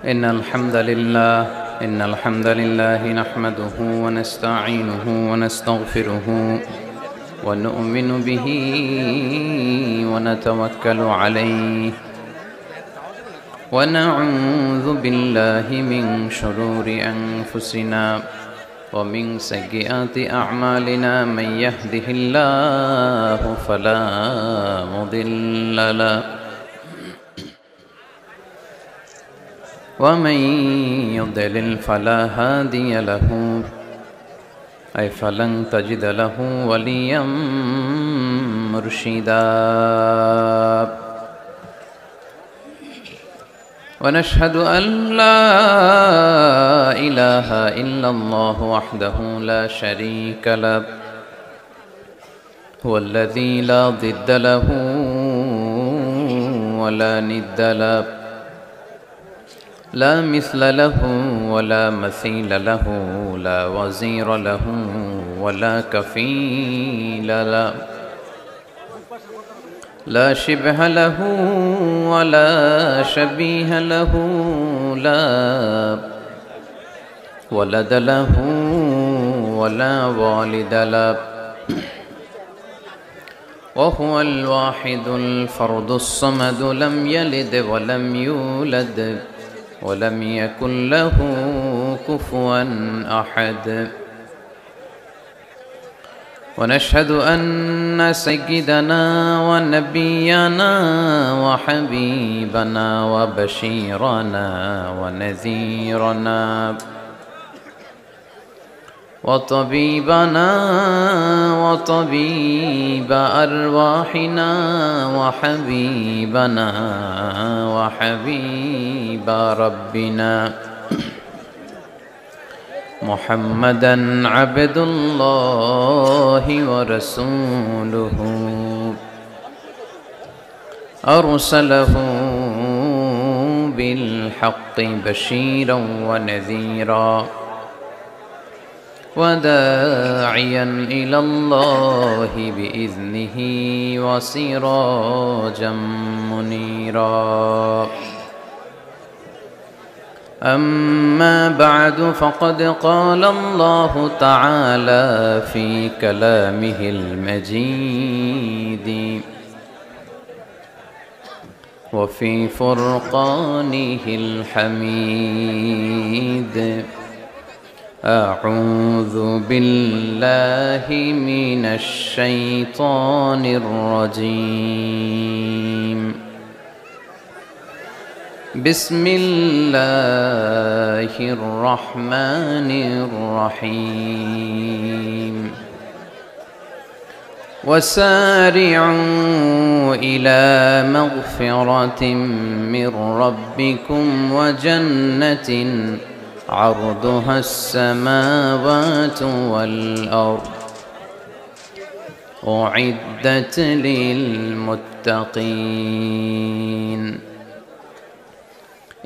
إن الحمد لله نحمده ونستعينه ونستغفره ونؤمن به ونتوكل عليه ونعوذ بالله من شرور أنفسنا ومن سيئات أعمالنا من يهده الله فلا مضل له ومن يضلل فلا هادي له أي فلن تجد له وليا مرشدا ونشهد أن لا إله إلا الله وحده لا شريك له هو الذي لا ضد له ولا ند له لا مثل له ولا مثيل له لا وزير له ولا كفيل له لا شبه له ولا شبيه له لا ولد له ولا والد له وهو الواحد الفرد الصمد لم يلد ولم يولد ولم يكن له كفوا أحد ونشهد أن سيدنا ونبينا وحبيبنا وبشيرنا ونذيرنا وطبيبنا وطبيب أرواحنا وحبيبنا وحبيب ربنا محمدا عبد الله ورسوله أرسله بالحق بشيرا ونذيرا وداعيا إلى الله بإذنه وسراجا منيرا أما بعد فقد قال الله تعالى في كلامه المجيد وفي فرقانه الحميد أعوذ بالله من الشيطان الرجيم بسم الله الرحمن الرحيم وسارعوا إلى مغفرة من ربكم وجنة عرضها السماوات والأرض أعدت للمتقين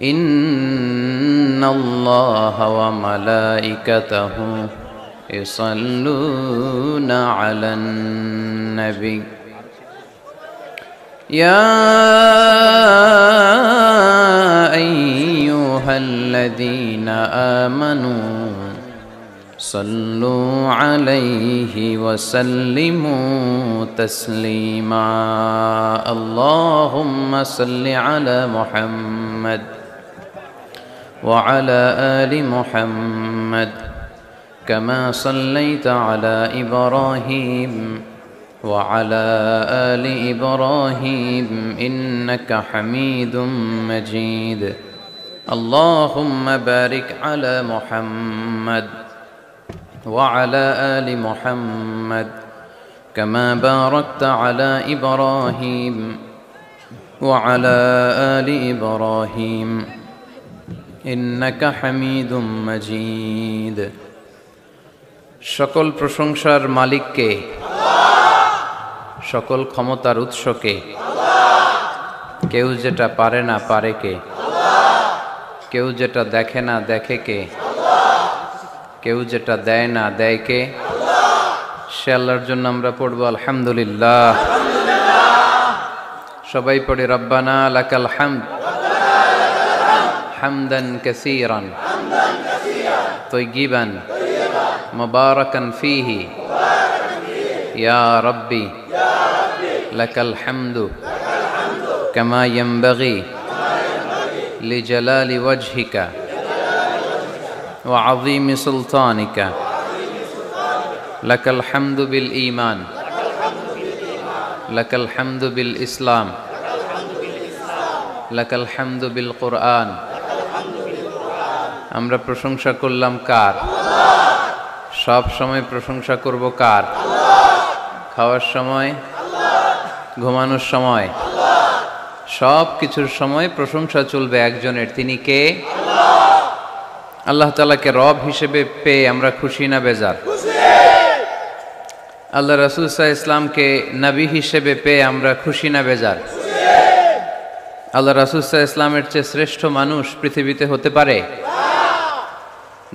إن الله وملائكته يصلون على النبي يا أيها الذين آمنوا صلوا عليه وسلموا تسليما اللهم صل على محمد وعلى آل محمد كما صليت على إبراهيم وعلى آل إبراهيم إنك حميد مجيد اللهم بارك على محمد وعلى آل محمد كما باركت على إبراهيم وعلى آل إبراهيم إنك حميد مجيد সকল প্রশংসার মালিককে সকল ক্ষমতার উৎসকে কেউ যেটা পারে না পারে কে কেউ যেটা দেখে না দেখে কে কেউ যেটা দেয় না দেয় কে সে আল্লাহর জন্য আমরা পড়ব আলহামদুলিল্লাহ সবাই পড়ে রব্বানা লাকাল হামদ حمدا كثيرا طيبا مباركا فيه يا ربي لك الحمد كما ينبغي لجلال وجهك وعظيم سلطانك لك الحمد بالإيمان لك الحمد بالإسلام لك الحمد بالقرآن আমরা প্রশংসা করলাম কার? সব সময় প্রশংসা করব কার? খাওয়ার সময়, ঘুমানোর সময়, সব কিছুর সময় প্রশংসা চলবে একজনের। তিনি কে? আল্লাহ তাআলাকে রব হিসেবে পেয়ে আমরা খুশি না বেজার? আল্লাহ রাসূল সাল্লাল্লাহু আলাইহি ওয়াসাল্লামকে নবী হিসেবে পেয়ে আমরা খুশি না বেজার? আল্লাহ রাসূল সাল্লাল্লাহু আলাইহি ওয়াসাল্লামের চেয়ে শ্রেষ্ঠ মানুষ পৃথিবীতে হতে পারে?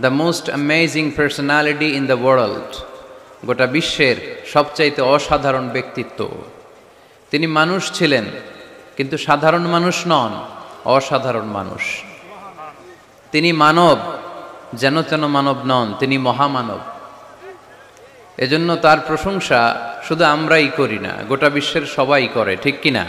The most amazing personality in the world, গোটা বিশ্বের সবচাইতে অসাধারণ ব্যক্তিত্ব। তিনি মানুষ ছিলেন, কিন্তু সাধারণ মানুষ নন, অসাধারণ মানুষ। তিনি মানব, যেন তেন মানব নন, তিনি মহামানব। এজন্য তার প্রশংসা শুধু আমরাই করি না, গোটা বিশ্বের সবাই করে, ঠিক কিনা?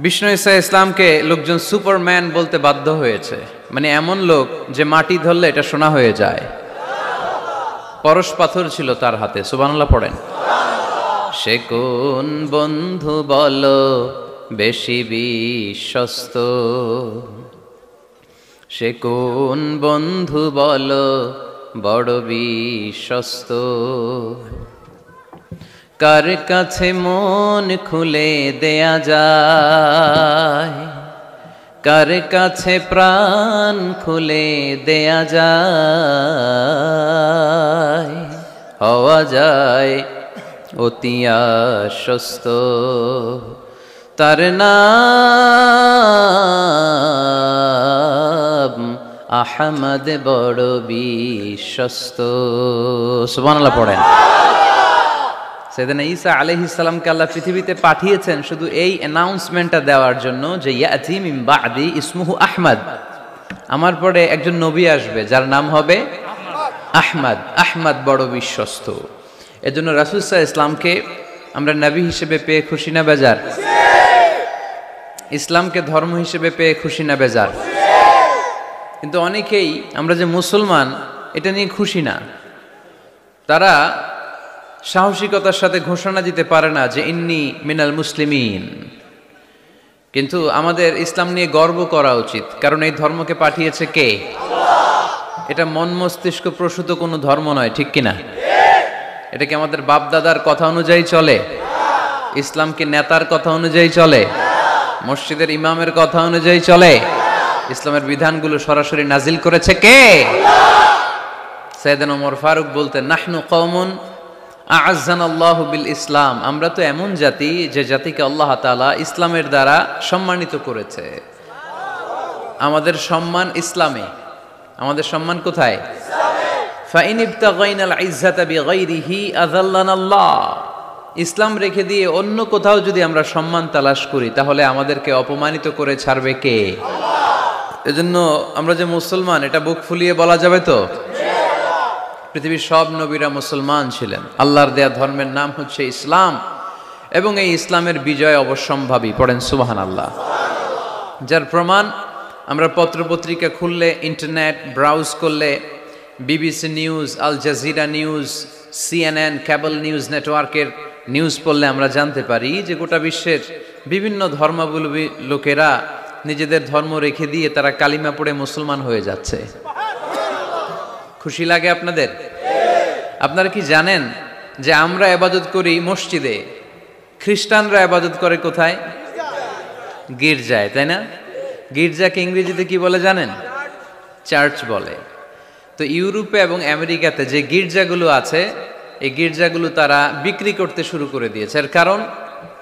বিষ্ণু ঈসা ইসলামকে লোকজন সুপারম্যান বলতে বাধ্য হয়েছে, মানে এমন লোক যে মাটি ধরলে এটা সোনা হয়ে যায়। পরশ পাথর ছিল তার হাতে, সুবহানাল্লাহ পড়েন। সে কোন বন্ধু বলো বেশি বিশ্বস্ত, সে কোন বন্ধু বলো বড় বিশ্বস্ত, কার কাছে মন খুলে দেয়া যায়, কার কাছে প্রাণ খুলে দেয়া যায়, হওয়া যায় অতি আশ্বস্ত, তার নাম আহমদ বড় বিশ্বস্ত। সুবহানাল্লাহ পড়েন। সাইয়েদনা ঈসা আলাইহিস সালামকে আল্লাহ পৃথিবীতে পাঠিয়েছেন শুধু এই অ্যানাউন্সমেন্টটা দেওয়ার জন্য যে ইয়াতি মিন বাদি ইসমুহু আহমদ, আমার পরে একজন নবী আসবে যার নাম হবে আহমদ। আহমদ বড় বিশ্বস্ত। এজন্য রাসূল সাল্লাল্লাহু আলাইহি ওয়াসাল্লামকে আমরা নবী হিসেবে পেয়ে খুশি না বেজার? ইসলামকে ধর্ম হিসেবে পেয়ে খুশি না বেজার? কিন্তু অনেকেই আমরা যে মুসলমান এটা নিয়ে খুশি না। তারা সাহসিকতার সাথে ঘোষণা দিতে পারে না যে ইন্নী মিনাল মুসলিমিন। কিন্তু আমাদের ইসলাম নিয়ে গর্ব করা উচিত, কারণ এই ধর্মকে পাঠিয়েছে কে? এটা মন মস্তিষ্ক প্রসূত কোনো ধর্ম নয়, ঠিক কিনা? এটা কি আমাদের বাপ দাদার কথা অনুযায়ী চলে? ইসলাম কি নেতার কথা অনুযায়ী চলে? মসজিদের ইমামের কথা অনুযায়ী চলে? ইসলামের বিধানগুলো সরাসরি নাজিল করেছে কে? সাইয়েদনা ওমর ফারুক বলতেন, নাহনু কওমুন আ'আজ্জানাল্লাহু বিল ইসলাম, আমরা তো এমন জাতি যে জাতিকে আল্লাহ তাআলা ইসলামের দ্বারা সম্মানিত করেছে। আমাদের সম্মান ইসলামে। আমাদের সম্মান কোথায়? ফাইন ইবতাগাইনাল ইজ্জাতা বিগাইরিহি আযাল্লানাল্লাহ, ইসলাম রেখে দিয়ে অন্য কোথাও যদি আমরা সম্মান তালাশ করি তাহলে আমাদেরকে অপমানিত করে ছাড়বে কে? এজন্য আমরা যে মুসলমান এটা বুক ফুলিয়ে বলা যাবে তো? পৃথিবীর সব নবীরা মুসলমান ছিলেন। আল্লাহর দেয়া ধর্মের নাম হচ্ছে ইসলাম, এবং এই ইসলামের বিজয় অবশ্যম্ভাবী। পড়েন সুবহানাল্লাহ। যার প্রমাণ আমরা পত্রপত্রিকা খুললে, ইন্টারনেট ব্রাউজ করলে, BBC news, Al Jazeera news, CNN cable news নেটওয়ার্কের নিউজ পড়লে আমরা জানতে পারি যে গোটা বিশ্বের বিভিন্ন ধর্মাবলম্বী লোকেরা নিজেদের ধর্ম রেখে দিয়ে তারা কালিমা পড়ে মুসলমান হয়ে যাচ্ছে। খুশি লাগে আপনাদের? আপনারা কি জানেন যে আমরা ইবাদত করি মসজিদে, খ্রিস্টানরা ইবাদত করে কোথায়? গির্জায়, তাই না? গির্জাকে ইংরেজিতে কি বলে জানেন? চার্চ বলে। তো ইউরোপে এবং আমেরিকাতে যে গির্জাগুলো আছে, এই গির্জাগুলো তারা বিক্রি করতে শুরু করে দিয়েছে। এর কারণ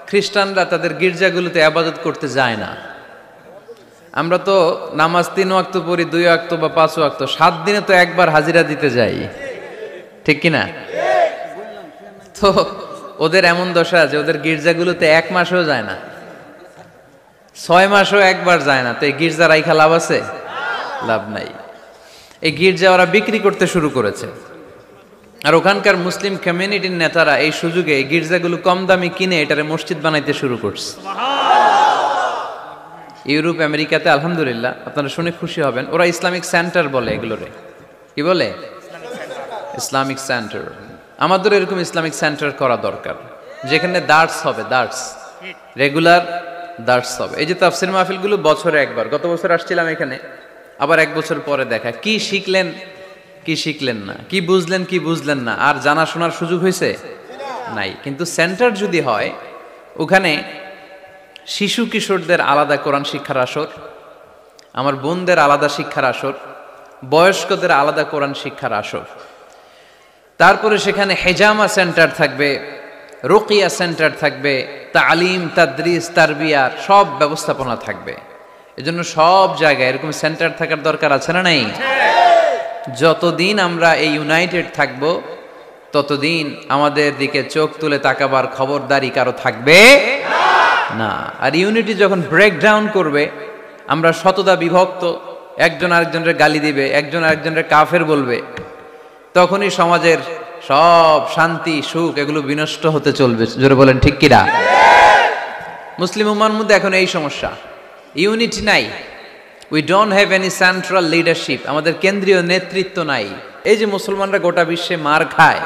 খ্রিস্টানরা তাদের গির্জাগুলোতে ইবাদত করতে যায় না। আমরা তো নামাজ 3 ওয়াক্ত পড়ি, 2 ওয়াক্ত বা 5 ওয়াক্ত, 7 দিনে তো একবার হাজিরা দিতে যাই, ঠিক কিনা? তো ওদের এমন দশা যে ওদের গির্জাগুলোতে 1 মাসও যায় না। 6 মাসও একবার যায় না, তো এই গির্জা রাইখা লাভ আছে? লাভ নাই। এই গির্জা ওরা বিক্রি করতে শুরু করেছে, আর ওখানকার মুসলিম কমিউনিটির নেতারা এই সুযোগে এই গির্জাগুলো কম দামি কিনে এটারে মসজিদ বানাইতে শুরু করছে। ইউরোপ আমেরিকাতে আলহামদুলিল্লাহ আপনারা শুনে খুশি হবেন, ওরা ইসলামিক সেন্টার বলে এগুলোরে। কি বলে? Islamic centre. আমাদের এরকম ইসলামিক সেন্টার করা দরকার, যেখানে দার্স হবে, দার্স, রেগুলার দার্স হবে। এই যে তাফসির মাহফিলগুলো বছরে একবার, গত বছর আসছিলাম এখানে, আবার 1 বছর পরে দেখা, কি শিখলেন কি শিখলেন না, কি বুঝলেন কি বুঝলেন না, আর জানা শোনার সুযোগ হয়েছে নাই। কিন্তু সেন্টার যদি হয়, ওখানে শিশু কিশোরদের আলাদা কোরআন শিক্ষার আসর, আমার বোনদের আলাদা শিক্ষার আসর, বয়স্কদের আলাদা কোরআন শিক্ষার আসর, তারপরে সেখানে হেজামা সেন্টার থাকবে, রুকিয়া সেন্টার থাকবে, তালিম তাদরিস তারবিয়ার সব ব্যবস্থাপনা থাকবে। এজন্য সব জায়গায় এরকম সেন্টার থাকার দরকার আছে না নাই? যতদিন আমরা এই ইউনাইটেড থাকব, ততদিন আমাদের দিকে চোখ তুলে তাকাবার খবরদারি কারো থাকবে না। আর ইউনিটি যখন ব্রেকডাউন করবে, আমরা শতদা বিভক্ত, একজন আরেকজনের গালি দিবে, একজন আরেকজনের কাফের বলবে, তখনই সমাজের সব শান্তি সুখ এগুলো বিনষ্ট হতে চলবে। জোরে বলেন ঠিক কিনা? মুসলিম উম্মার মধ্যে এখন এই সমস্যা, ইউনিটি নাই। We don't have any central leadership, আমাদের কেন্দ্রীয় নেতৃত্ব নাই। এই যে মুসলমানরা গোটা বিশ্বে মার খায়,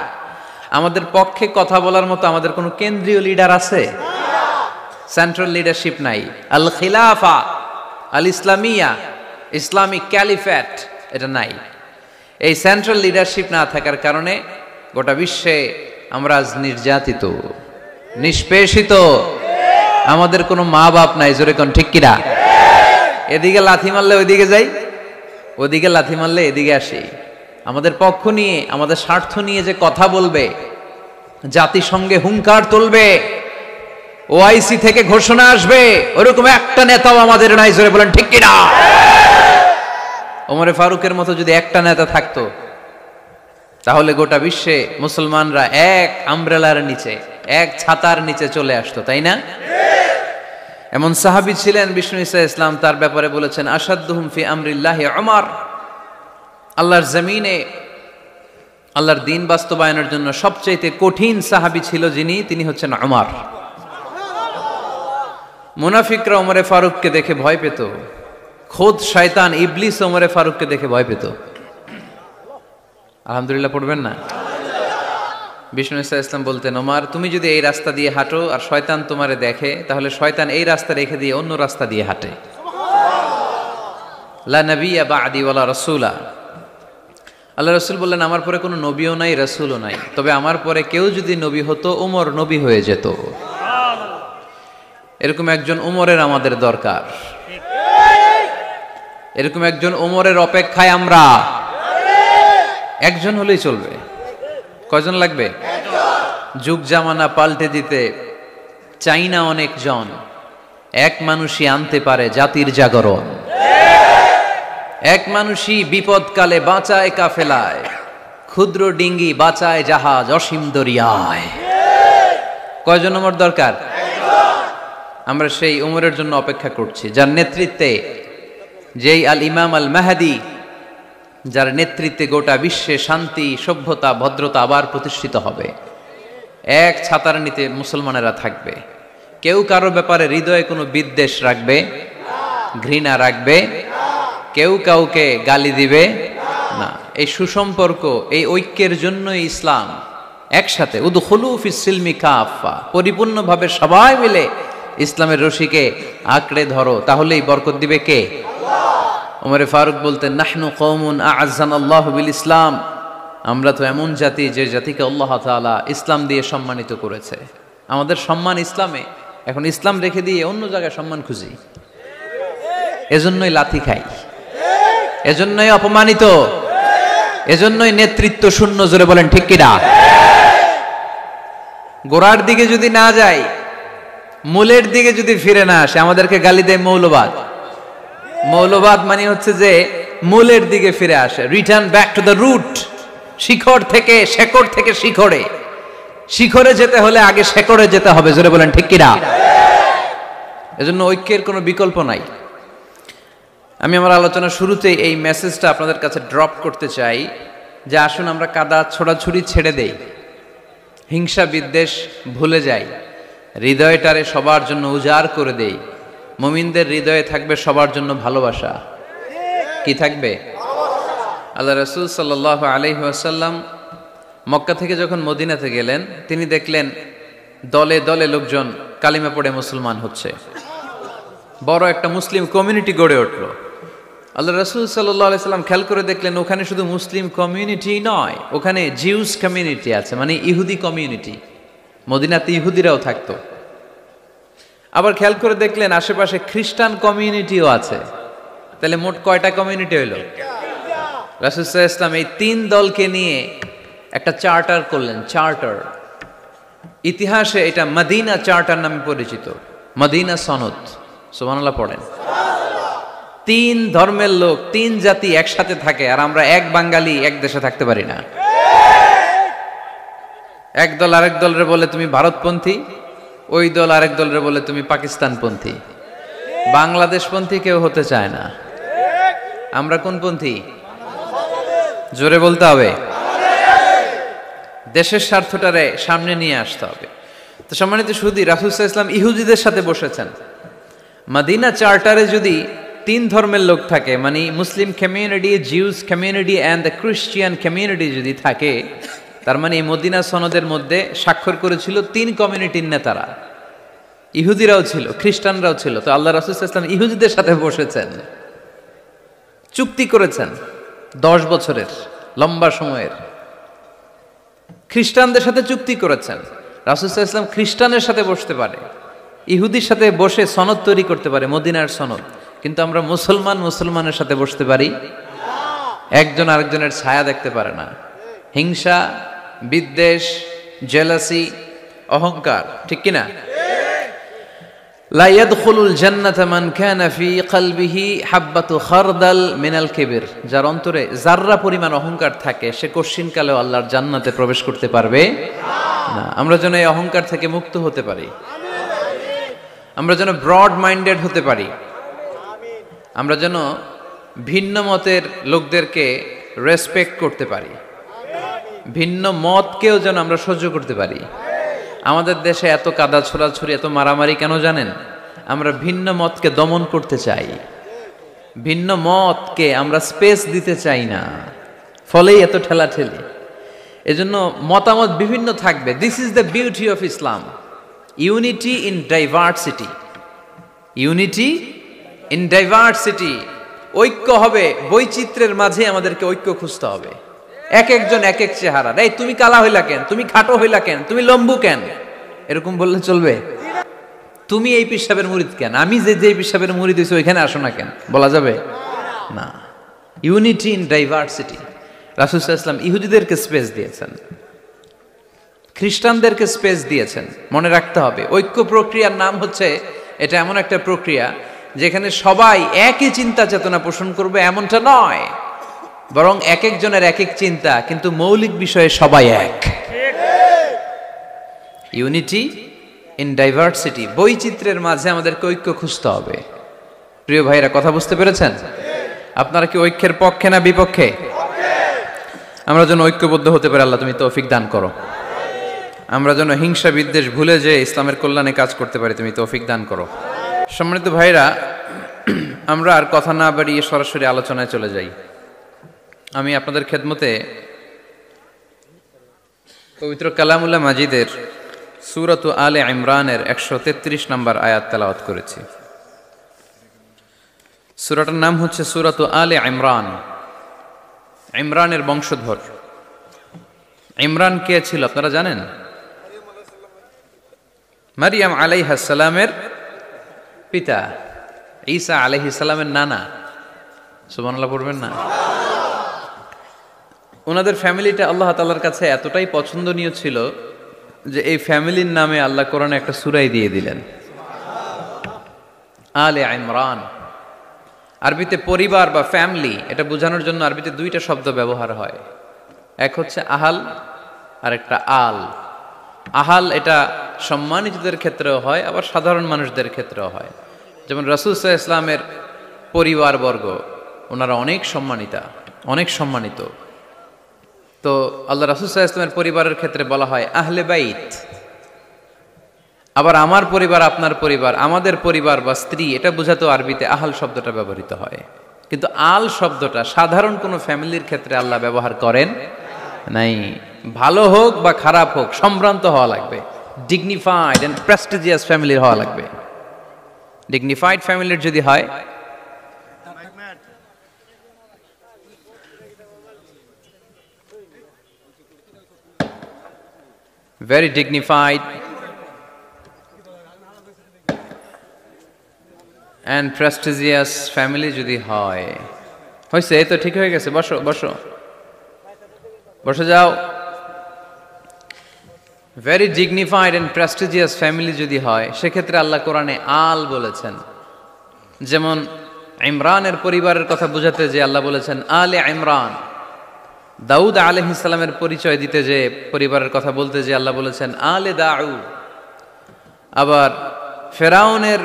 আমাদের পক্ষে কথা বলার মতো আমাদের কোনো কেন্দ্রীয় লিডার আছে? সেন্ট্রাল লিডারশিপ নাই। আল খিলাফা আল ইসলামিয়া, ইসলামিক ক্যালিফেট, এটা নাই। এই সেন্ট্রাল লিডারশিপ না থাকার কারণে গোটা বিশ্বে আমরা আজ নির্যাতিত, নিষ্পেষিত, আমাদের কোনো মা বাপ নাই। জোরে কোন ঠিক কিনা? এদিকে লাথি মারলে ওইদিকে যাই, ওদিকে লাথি মারলে এদিকে আসি। আমাদের পক্ষ নিয়ে, আমাদের স্বার্থ নিয়ে যে কথা বলবে, জাতিসংঘে হুঙ্কার তুলবে, ওআইসি থেকে ঘোষণা আসবে, ওরকম একটা নেতাও আমাদের নাই। জোরে বলেন ঠিক কিনা? ওমরে ফারুকের মতো যদি একটা নেতা থাকতো, তাহলে গোটা বিশ্বে মুসলমানরা এক আমব্রেলার নিচে, এক ছাতার নিচে চলে আসতো, তাই না? এমন সাহাবী ছিলেন বিষ্ণু ঈসা ইসলাম তার ব্যাপারে বলেছেন, আসাদ্দুহুম ফি আমরিল্লাহি উমর, আল্লাহর জমিনে আল্লাহর দ্বীন বাস্তবায়নের জন্য সবচেয়ে কঠিন সাহাবী ছিল যিনি, তিনি হচ্ছেন উমর। মুনাফিকরা ওমরে ফারুককে দেখে ভয় পেত, খোদ শয়তান ইবলিস ওমরে ফারুককে দেখে ভয় পেত। আলহামদুলিল্লাহ পড়বেন না? বিষ্ণু ঈসা ইসলাম বলতেন, ওমর তুমি যদি এই রাস্তা দিয়ে হাঁটো আর শয়তান তোমারে দেখে, তাহলে শয়তান এই রাস্তা রেখে দিয়ে অন্য রাস্তা দিয়ে হাঁটে। লা নবিয়্যা বা'দি ওয়ালা রাসূলা, আল্লাহ রাসূল বললেন আমার পরে কোনো নবীও নাই, রাসূলও নাই, তবে আমার পরে কেউ যদি নবী হতো, ওমর নবী হয়ে যেত। এরকম একজন ওমরের আমাদের দরকার, এরকম একজন ওমরের অপেক্ষায় আমরা। একজন হলেই চলবে, কয়জন লাগবে? যুগ জামানা পাল্টে দিতে চাই না অনেক জন, এক মানুষই আনতে পারে জাতির জাগরণ। এক মানুষই বিপদকালে বাঁচায় কাফেলায়, ক্ষুদ্র ডিঙ্গি বাঁচায় জাহাজ অসীম দরিয়ায়। কয়জন ওমর দরকার? আমরা সেই ওমরের জন্য অপেক্ষা করছি, যার নেতৃত্বে, যেই আল ইমাম আল মাহদি, যার নেতৃত্বে গোটা বিশ্বে শান্তি সভ্যতা ভদ্রতা আবার প্রতিষ্ঠিত হবে। এক ছাতার নিতে মুসলমানেরা থাকবে, কেউ কারো ব্যাপারে হৃদয়ে কোনো বিদ্বেষ রাখবে, ঘৃণা রাখবে, কেউ কাউকে গালি দিবে না। এই সুসম্পর্ক, এই ঐক্যের জন্যই ইসলাম একসাথে উদখুলু ফিস সিলমি কাফা, পরিপূর্ণভাবে সবাই মিলে ইসলামের রশিকে আঁকড়ে ধরো, তাহলেই বরকত দিবে কে? ওমরে ফারুক বলতেন, নাহনু কওমুন আ'আজ্জানাল্লাহু বিল ইসলাম, আমরা তো এমন জাতি যে জাতিকে আল্লাহ তাআলা ইসলাম দিয়ে সম্মানিত করেছে। আমাদের সম্মান ইসলামে, এখন ইসলাম রেখে দিয়ে অন্য জায়গায় সম্মান খুঁজি, এজন্যই লাথি খাই, এজন্যই অপমানিত, এজন্যই নেতৃত্ব শূন্য। জোরে বলেন ঠিক কিনা? গোড়ার দিকে যদি না যাই, মূলের দিকে যদি ফিরে না আসে, আমাদেরকে গালি দেয় মৌলবাদ। মৌলবাদ মানে হচ্ছে যে মূলের দিকে ফিরে আসে, return back to the root, শিখর থেকে, শেকড় থেকে শিখরে। শিখরে যেতে হলে আগে শেকড়ে যেতে হবে। জোরে বলেন ঠিক কিনা? এজন্য ঐক্যের কোনো বিকল্প নাই। আমি আমার আলোচনার শুরুতেই এই মেসেজটা আপনাদের কাছে ড্রপ করতে চাই যে আসুন আমরা কাদা ছোড়াছুড়ি ছেড়ে দেই, হিংসা বিদ্বেষ ভুলে যাই, হৃদয়টারে সবার জন্য উজাড় করে দেই। মুমিনদের হৃদয়ে থাকবে সবার জন্য ভালোবাসা। কি থাকবে? আল্লাহ রাসূল সাল্লাল্লাহু আলাইহি ওয়াসাল্লাম মক্কা থেকে যখন মদিনাতে গেলেন, তিনি দেখলেন দলে দলে লোকজন কালিমা পড়ে মুসলমান হচ্ছে, বড় একটা মুসলিম কমিউনিটি গড়ে উঠল। আল্লাহ রাসূল সাল্লাল্লাহু আলাইহি সাল্লাম খেয়াল করে দেখলেন ওখানে শুধু মুসলিম কমিউনিটি নয়, ওখানে জিউস কমিউনিটি আছে, মানে ইহুদি কমিউনিটি। মদিনাতে ইহুদিরাও থাকতো। আবার খেয়াল করে দেখলেন আশেপাশে খ্রিস্টান কমিউনিটিও আছে। তাহলে মোট কয়টা কমিউনিটি হইল? রাসূল সাল্লাল্লাহু আলাইহি ওয়াসাল্লাম এই তিন দলকে নিয়ে একটা চার্টার করলেন। চার্টার ইতিহাসে এটা মদিনা চার্টার নামে পরিচিত, মদিনা সনদ। সুবহানাল্লাহ পড়েন। তিন ধর্মের লোক, তিন জাতি একসাথে থাকে, আর আমরা এক বাঙালি এক দেশে থাকতে পারি না। এক দল আরেক দলরে বলে তুমি ভারতপন্থী, ওই দল আরেক দলরে বলে তুমি পাকিস্তানপন্থী। বাংলাদেশপন্থী কেউ হতে চায় না। আমরা কোন পন্থী? জোরে বলতে হবে। দেশের স্বার্থটারে সামনে নিয়ে আসতে হবে। তো সম্মানিত সুধী, রাসূল সাল্লাল্লাহু আলাইহি ওয়াসাল্লাম ইহুদিদের সাথে বসেছেন। মদিনা চার্টারে যদি তিন ধর্মের লোক থাকে, মানে Muslim community, Jews community and the Christian community যদি থাকে, তার মানে এই মদিনা সনদের মধ্যে স্বাক্ষর করেছিল তিন কমিউনিটির নেতারা। ইহুদিরাও ছিল, খ্রিস্টানরাও ছিল। তো আল্লাহ রাসূল সাল্লাল্লাহু আলাইহি ওয়াসাল্লাম ইহুদিদের সাথে বসেছেন, চুক্তি করেছেন 10 বছরের লম্বা সময়ের। খ্রিস্টানদের সাথে চুক্তি করেছেন। রাসূল সাল্লাল্লাহু আলাইহি ওয়াসাল্লাম খ্রিস্টানের সাথে বসতে পারে, ইহুদির সাথে বসে সনদ তৈরি করতে পারে, মদিনার সনদ। কিন্তু আমরা মুসলমানের সাথে বসতে পারি? একজন আরেকজনের ছায়া দেখতে পারে না। হিংসা, বিদ্বেষ, জেলাসি, অহংকার, ঠিক কিনা? লা ইয়াদখুলুল জান্নাতা মান কানা ফি কলবিহি হাববাতু খারদাল মিনাল কিবর। যার অন্তরে যাররা পরিমাণ অহংকার থাকে সে কশিনকালেও আল্লাহর জান্নাতে প্রবেশ করতে পারবে না। আমরা যেন এই অহংকার থেকে মুক্ত হতে পারি, আমরা যেন ব্রড মাইন্ডেড হতে পারি, আমরা যেন ভিন্ন মতের লোকদেরকে রেসপেক্ট করতে পারি, ভিন্ন মতকেও যেন আমরা সহ্য করতে পারি। আমাদের দেশে এত কাদা ছোড়াছুড়ি, এত মারামারি কেন জানেন? আমরা ভিন্ন মতকে দমন করতে চাই, ভিন্ন মতকে আমরা স্পেস দিতে চাই না, ফলেই এত ঠেলাঠেলি। এজন্য মতামত বিভিন্ন থাকবে। This is the beauty of Islam, unity in diversity. Unity in diversity, ঐক্য হবে বৈচিত্র্যের মাঝে। আমাদেরকে ঐক্য খুঁজতে হবে। এক একজন এক এক চেহারা। এই তুমি কালা হইলা কেন, তুমি খাটো হইলা কেন, তুমি লম্বু কেন, এরকম বললে চলবে? তুমি এই পীর সাহেবের মুরিদ কেন, আমি যে পীর সাহেবের মুরিদ হইছি ওইখানে আসো না কেন, বলা যাবে না। Unity in diversity. রাসূল সাল্লাল্লাহু আলাইহি ওয়াসাল্লাম ইহুদিদেরকে স্পেস দিয়েছেন, খ্রিস্টানদেরকে স্পেস দিয়েছেন। মনে রাখতে হবে ঐক্য প্রক্রিয়ার নাম হচ্ছে, এটা এমন একটা প্রক্রিয়া যেখানে সবাই একই চিন্তা চেতনা পোষণ করবে এমনটা নয়, বরং এক একজনের এক এক চিন্তা, কিন্তু মৌলিক বিষয়ে সবাই এক। ইউনিটি ইন ডাইভার্সিটি, বৈচিত্র্যের মাঝে আমাদেরকে ঐক্য খুঁজতে হবে। প্রিয় ভাইরা, কথা বুঝতে পেরেছেন? আপনারা কি ঐক্যের পক্ষে না বিপক্ষে? আমরা যেন ঐক্যবদ্ধ হতে পারি, আল্লাহ তুমি তৌফিক দান করো। আমরা যেন হিংসা বিদ্বেষ ভুলে যে ইসলামের কল্যাণে কাজ করতে পারি, তুমি তৌফিক দান করো। সম্মানিত ভাইরা, আমরা আর কথা না বাড়িয়ে সরাসরি আলোচনায় চলে যাই। আমি আপনাদের খেদমতে পবিত্র কালামুল্লাহ মাজিদের সূরাত আলে ইমরানের 133 নম্বর আয়াত তেলাওয়াত করেছি। সূরাটার নাম হচ্ছে সূরাত আলে ইমরান। ইমরানের বংশধর। ইমরান কে ছিল আপনারা জানেন? মারিয়াম আলাইহিস সালামের পিতা, ঈসা আলাইহিস সালামের নানা। সুবহানাল্লাহ পড়বেন না? ওনাদের ফ্যামিলিটা আল্লাহ তাআলার কাছে এতটাই পছন্দনীয় ছিল যে এই ফ্যামিলির নামে আল্লাহ কোরআনে একটা সূরাই দিয়ে দিলেন, আলে ইমরান। আরবিতে পরিবার বা ফ্যামিলি এটা বোঝানোর জন্য আরবিতে দুইটা শব্দ ব্যবহার হয়, এক হচ্ছে আহাল আর একটা আল। আহাল এটা সম্মানিতদের ক্ষেত্রেও হয়, আবার সাধারণ মানুষদের ক্ষেত্রেও হয়। যেমন রাসূল সাল্লাল্লাহু আলাইহি ইসলামের পরিবারবর্গ ওনারা অনেক সম্মানিত। তো আল্লাহ রাসূল সাল্লাল্লাহু আলাইহি ইসলামের পরিবারের ক্ষেত্রে বলা হয় আহলে বাইত। আবার আমার পরিবার, আপনার পরিবার, আমাদের পরিবার বা স্ত্রী, এটা বোঝাতেও আরবিতে আহল শব্দটা ব্যবহৃত হয়। কিন্তু আল শব্দটা সাধারণ কোনো ফ্যামিলির ক্ষেত্রে আল্লাহ ব্যবহার করেন নাই। ভালো হোক বা খারাপ হোক, সম্ভ্রান্ত হওয়া লাগবে, ডিগনিফাইড এন্ড প্রেস্টিজিয়াস ফ্যামিলির হওয়া লাগবে। ডিগনিফাইড ফ্যামিলির যদি হয়, very dignified and prestigious family যদি হয়, হয়েছে এই তো ঠিক হয়ে গেছে, বসো বসো বসে যাও। very dignified and prestigious family যদি হয়, সেক্ষেত্রে আল্লাহ কোরআনে আল বলেছেন। যেমন ইমরানের পরিবারের কথা বোঝাতে যে আল্লাহ বলেছেন আলে ইমরান। দাউদ আলাইহিস সালামের পরিচয় দিতে যে পরিবারের কথা বলতে যে আল্লাহ বলেছেন আলে দাউদ। আবার ফেরাউনের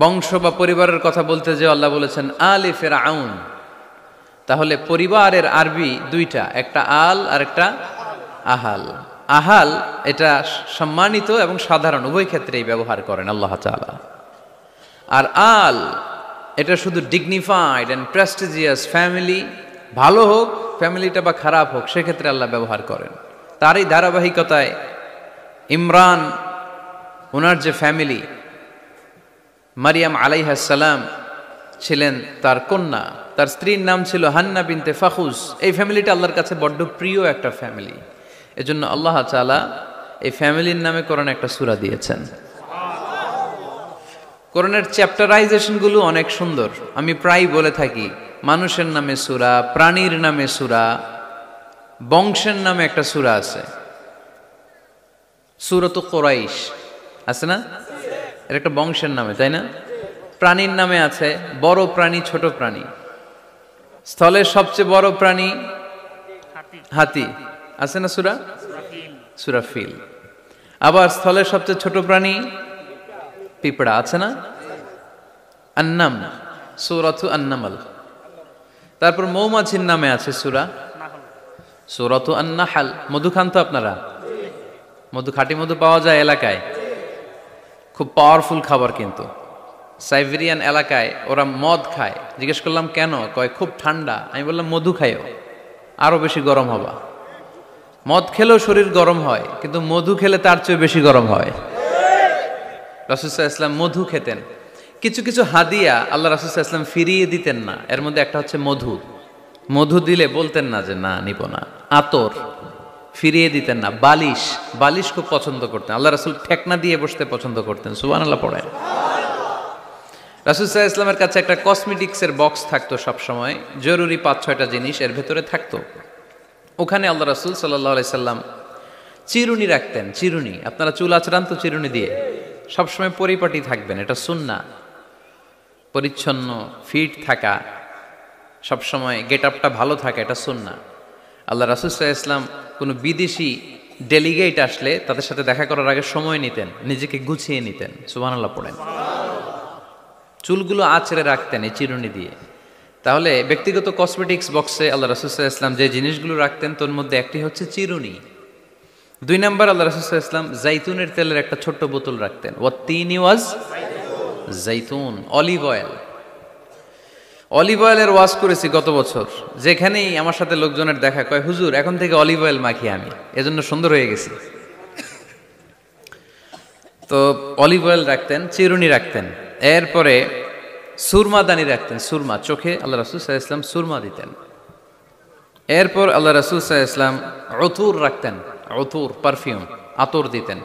বংশ বা পরিবারের কথা বলতে যে আল্লাহ বলেছেন আলে ফেরাউন। তাহলে পরিবারের আরবি দুইটা, একটা আল আর একটা আহাল। আহাল এটা সম্মানিত এবং সাধারণ উভয় ক্ষেত্রেই ব্যবহার করেন আল্লাহ তাআলা। আর আল এটা শুধু ডিগনিফাইড এন্ড প্রেস্টিজিয়াস ফ্যামিলি, ভালো হোক ফ্যামিলিটা বা খারাপ হোক, সেক্ষেত্রে আল্লাহ ব্যবহার করেন। তারই ধারাবাহিকতায় ইমরান ওনার যে ফ্যামিলি, মারিয়াম আলাইহিস সালাম ছিলেন তার কন্যা, তার স্ত্রীর নাম ছিল হান্না বিনতে ফাখুস। এই ফ্যামিলিটা আল্লাহর কাছে বড্ড প্রিয় একটা ফ্যামিলি। এজন্য আল্লাহ তাআলা এই ফ্যামিলির নামে কোরআনে একটা সূরা দিয়েছেন। কোরআনের চ্যাপ্টারাইজেশন গুলো অনেক সুন্দর। আমি প্রায় বলে থাকি মানুষের নামে সূরা, প্রাণীর নামে সূরা, বংশের নামে একটা সূরা আছে, সূরাতু কুরাইশ আছে না? এটা একটা বংশের নামে, তাই না? প্রাণীর নামে আছে বড় প্রাণী, ছোট প্রাণী। স্থলের সবচেয়ে বড় প্রাণী হাতি, আছে না সূরা? সূরা ফিল। আবার স্থলের সবচেয়ে ছোট প্রাণী পিঁপড়া, আছে না? আন্নাম, সূরাতু আন-নামল। তারপর মৌমাছির নামে আছে সূরা, সূরাতু আন-নাহল। মধু খান তো আপনারা? মধু, খাঁটি মধু পাওয়া যায় এলাকায়, খুব পাওয়ারফুল খাবার। কিন্তু সাইবেরিয়ান এলাকায় ওরা মদ খায়। জিজ্ঞেস করলাম কেন? কয় খুব ঠান্ডা। আমি বললাম মধু খাইও, আরো বেশি গরম হবা। মদ খেলেও শরীর গরম হয়, কিন্তু মধু খেলে তার চেয়ে বেশি গরম হয়। রাসূল সাল্লাল্লাহু আলাইহি ওয়াসাল্লাম মধু খেতেন। কিছু কিছু হাদিয়া আল্লাহ রাসূল সাল্লাল্লাহু আলাইহি ওয়াসাল্লাম ফিরিয়ে দিতেন না। এর মধ্যে একটা হচ্ছে মধু। মধু দিলে বলতেন না যে না নিব না। আতর ফিরিয়ে দিতেন না। বালিশ, বালিশ খুব পছন্দ করতেন আল্লাহ রাসূল। ঠেকনা দিয়ে বসতে পছন্দ করতেন। সুবহানাল্লাহ পড়েন। রাসূল সাল্লাল্লাহু আলাইহি ওয়াসাল্লামের কাছে একটা কসমেটিক্সের বক্স থাকতো সব সময়, জরুরি 5-6টা জিনিস এর ভেতরে থাকতো। ওখানে আল্লাহ রাসূল সাল্লাল্লাহু আলাইহি সাল্লাম চিরুনি রাখতেন। চিরুনি, আপনারা চুল আঁচড়ান তো চিরুনি দিয়ে, সবসময় পরিপাটি থাকবেন, এটা সুন্নাহ। পরিচ্ছন্ন ফিট থাকা, সবসময় গেট আপটা ভালো থাকা, এটা সুন্নাহ। আল্লাহ রাসূল সাল্লাল্লাহু আলাইহি ওয়াসাল্লাম কোনো বিদেশি ডেলিগেট আসলে তাদের সাথে দেখা করার আগে সময় নিতেন, নিজেকে গুছিয়ে নিতেন। সুবহানাল্লাহ পড়েন। চুলগুলো আঁচড়ে রাখতেন এই চিরুনি দিয়ে। তাহলে ব্যক্তিগত কসমেটিক্স বক্সে আল্লাহ রাসূল সাল্লাল্লাহু আলাইহি ওয়াসাল্লাম যে জিনিসগুলো রাখতেন তার মধ্যে একটি হচ্ছে চিরুনি। 2 নাম্বার আল্লাহ রাসূল সাল্লাল্লাহু আলাইহি ওয়াসাল্লাম জাইতুনের তেলের একটা ছোট্ট বোতল রাখতেন। ওয়াত্তিনি ওয়াজ জাইতুন, অলিভ অয়েল। অলিভ অয়েলের ওয়াজ করেছি গত বছর। যেখানেই আমার সাথে লোকজনের দেখা, কয় হুজুর এখন থেকে অলিভ অয়েল মাখি আমি, এজন্য সুন্দর হয়ে গেছি। তো অলিভ অয়েল রাখতেন, চিরুনি রাখতেন। এরপরে সুরমাদানি রাখতেন, সুরমা, চোখে আল্লাহ রাসূল সাল্লাল্লাহু আলাইহি ওয়াসাল্লাম সুরমা দিতেন। এরপর আল্লাহ রাসূল সাল্লাল্লাহু আলাইহি ওয়াসাল্লাম উতুর রাখতেন, উতুর পারফিউম, আতর দিতেন।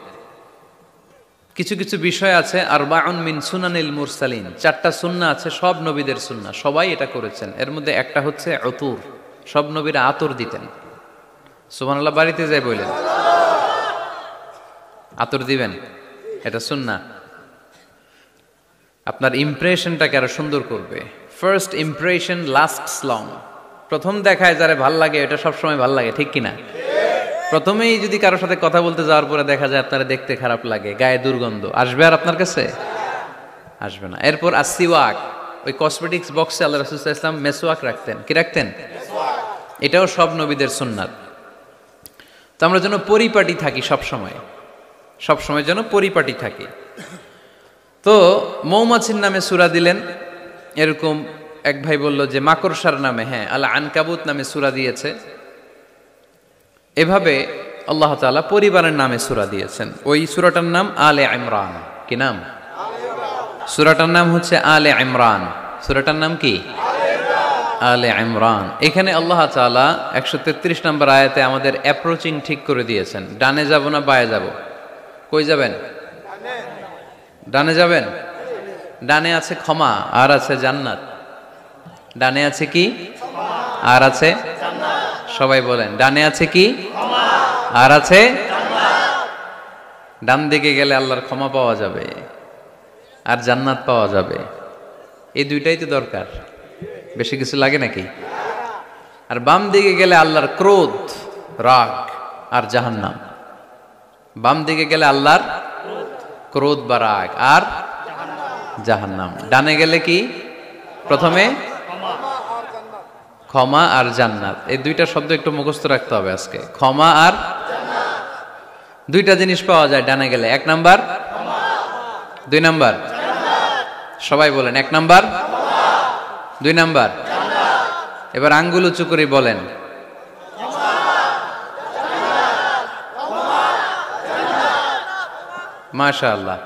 কিছু কিছু বিষয় আছে আরবাউন মিন সুনানিল মুরসালিন, 4টা সুন্নাহ আছে, সব নবীদের সুন্নাহ, সবাই এটা করেছেন। এর মধ্যে একটা হচ্ছে উতুর, সব নবীরা আতর দিতেন। সুবহানাল্লাহ, বাড়িতে যাই বলেন আতর দিবেন, এটা সুন্নাহ। আপনার ইমপ্রেশনটাকে আরো সুন্দর করবে। First impression lasts long. প্রথম দেখায় যারে ভাল লাগে এটা সবসময় ভাল লাগে, ঠিক কিনা? প্রথমেই যদি কারোর সাথে কথা বলতে যাওয়ার পরে দেখা যায় আপনারা দেখতে খারাপ লাগে, গায়ে দুর্গন্ধ, আসবে আর আপনার কাছে? আসবে না। এরপর আসিওয়াক, ওই কসমেটিক্স বক্সে আল্লাহ রাসূল সাল্লাল্লাহু আলাইহি ওয়াসাল্লাম মেসওয়াক রাখতেন। কি রাখতেন? এটাও সব নবীদের সুন্নাত। তো আমরা যেন পরিপাটি থাকি সবসময় যেন পরিপাটি থাকি। তো মৌমাছির নামে সূরা দিলেন, এরকম এক ভাই বলল যে মাকড়সার নামে, হ্যাঁ, আল আনকাবুত নামে সূরা দিয়েছে। এভাবে আল্লাহ তাআলা পরিবারের নামে সূরা দিয়েছেন। ওই সূরাটার নাম আলে ইমরান। কি নাম? সূরাটার নাম হচ্ছে আলে ইমরান। সূরাটার নাম কি? আলে ইমরান। এখানে আল্লাহ তাআলা 133 নম্বর আয়াতে আমাদের অ্যাপ্রোচিং ঠিক করে দিয়েছেন। ডানে যাব না বায়ে যাব? কই যাবেন? ডানে যাবেন। ডানে আছে ক্ষমা আর আছে জান্নাত। ডানে আছে কি? আর আছে জান্নাত। সবাই বলেন, ডানে আছে কি? ক্ষমা আর আছে জান্নাত। ডান দিকে গেলে আল্লাহর ক্ষমা পাওয়া যাবে আর জান্নাত পাওয়া যাবে। এই দুইটাই তো দরকার, বেশি কিছু লাগে নাকি? আর বাম দিকে গেলে আল্লাহর ক্রোধ, রাগ আর জাহান্নাম। বাম দিকে গেলে আল্লাহর ক্রোধ বা রাগ আর জাহান্নাম। ডানে গেলে কি? প্রথমে ক্ষমা আর জান্নাত। এই দুইটা শব্দ একটু মুখস্থ রাখতে হবে আজকে। ক্ষমা আর দুইটা জিনিস পাওয়া যায় ডানে গেলে। 1 নাম্বার, 2 নাম্বার। সবাই বলেন, 1 নাম্বার, 2 নাম্বার। এবার আঙ্গুল উঁচু করে বলেন, মাশাআল্লাহ।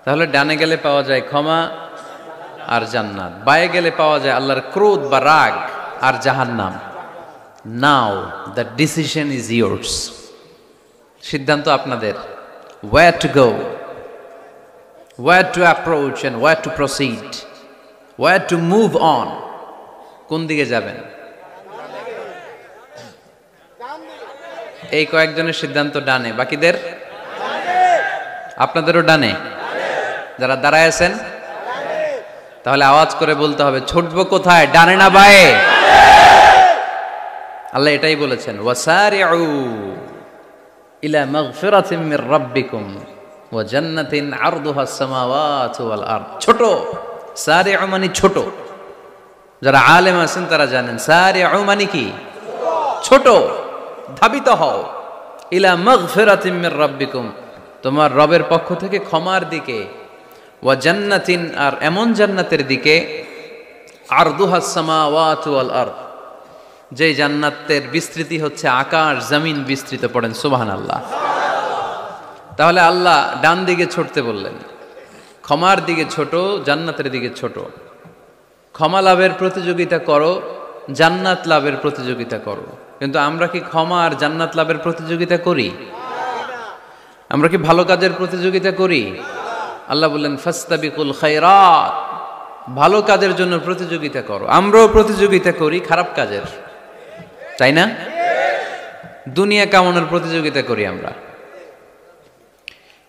তাহলে ডানে গেলে পাওয়া যায় ক্ষমা আর জান্নাত, বায়ে গেলে পাওয়া যায় আল্লাহর ক্রোধ বা রাগ আর জাহান্নাম। নাও দ্য ডিসিশন ইজ ইয়োর্স। সিদ্ধান্ত আপনাদের। where to go, where to approach and where to proceed, where to move on. কোন দিকে যাবেন? এই কয়েকজনের সিদ্ধান্ত ডানে, বাকিদের? আপনাদেরও ডানে। যারা দাঁড়ায় আছেন তাহলে আওয়াজ করে বলতে হবে, ছুটবো কোথায়, ডানে না বায়ে? আল্লাহ এটাই বলেছেন, ওয়াসারিউ ইলা মাগফিরাতিন মির রাব্বিকুম ওয়া জান্নাতিন আরদুহা আস-সামাওয়াতু ওয়াল আরদ। ছোট, সারিউ মানে ছোট। যারা আলেম আছেন তারা জানেন সারিউ মানে কি? ছোট। ধাবিত হও ইলা মাগফিরাতিন মির রাব্বিকুম, তোমার রবের পক্ষ থেকে ক্ষমার দিকে, ওয়া জান্নাতিন আর এমন জান্নাতের দিকে, আরদুহা আস-সামাওয়াতু ওয়াল আরদ, যে জান্নাতের বিস্তৃতি হচ্ছে আকাশ জমিন বিস্তৃত। পড়েন সুবহানাল্লাহ। তাহলে আল্লাহ ডান দিকে ছুটতে বললেন, ক্ষমার দিকে ছোট, জান্নাতের দিকে ছোট। ক্ষমা লাভের প্রতিযোগিতা করো, জান্নাত লাভের প্রতিযোগিতা করো। কিন্তু আমরা কি ক্ষমা আর জান্নাত লাভের প্রতিযোগিতা করি? আমরা কি ভালো কাজের প্রতিযোগিতা করি? আল্লাহ বললেন ফাস্তাবিকুল খায়রাত, ভালো কাজের জন্য প্রতিযোগিতা করো। আমরাও প্রতিযোগিতা করি খারাপ কাজের, তাই না? দুনিয়া কামানোর প্রতিযোগিতা করি আমরা।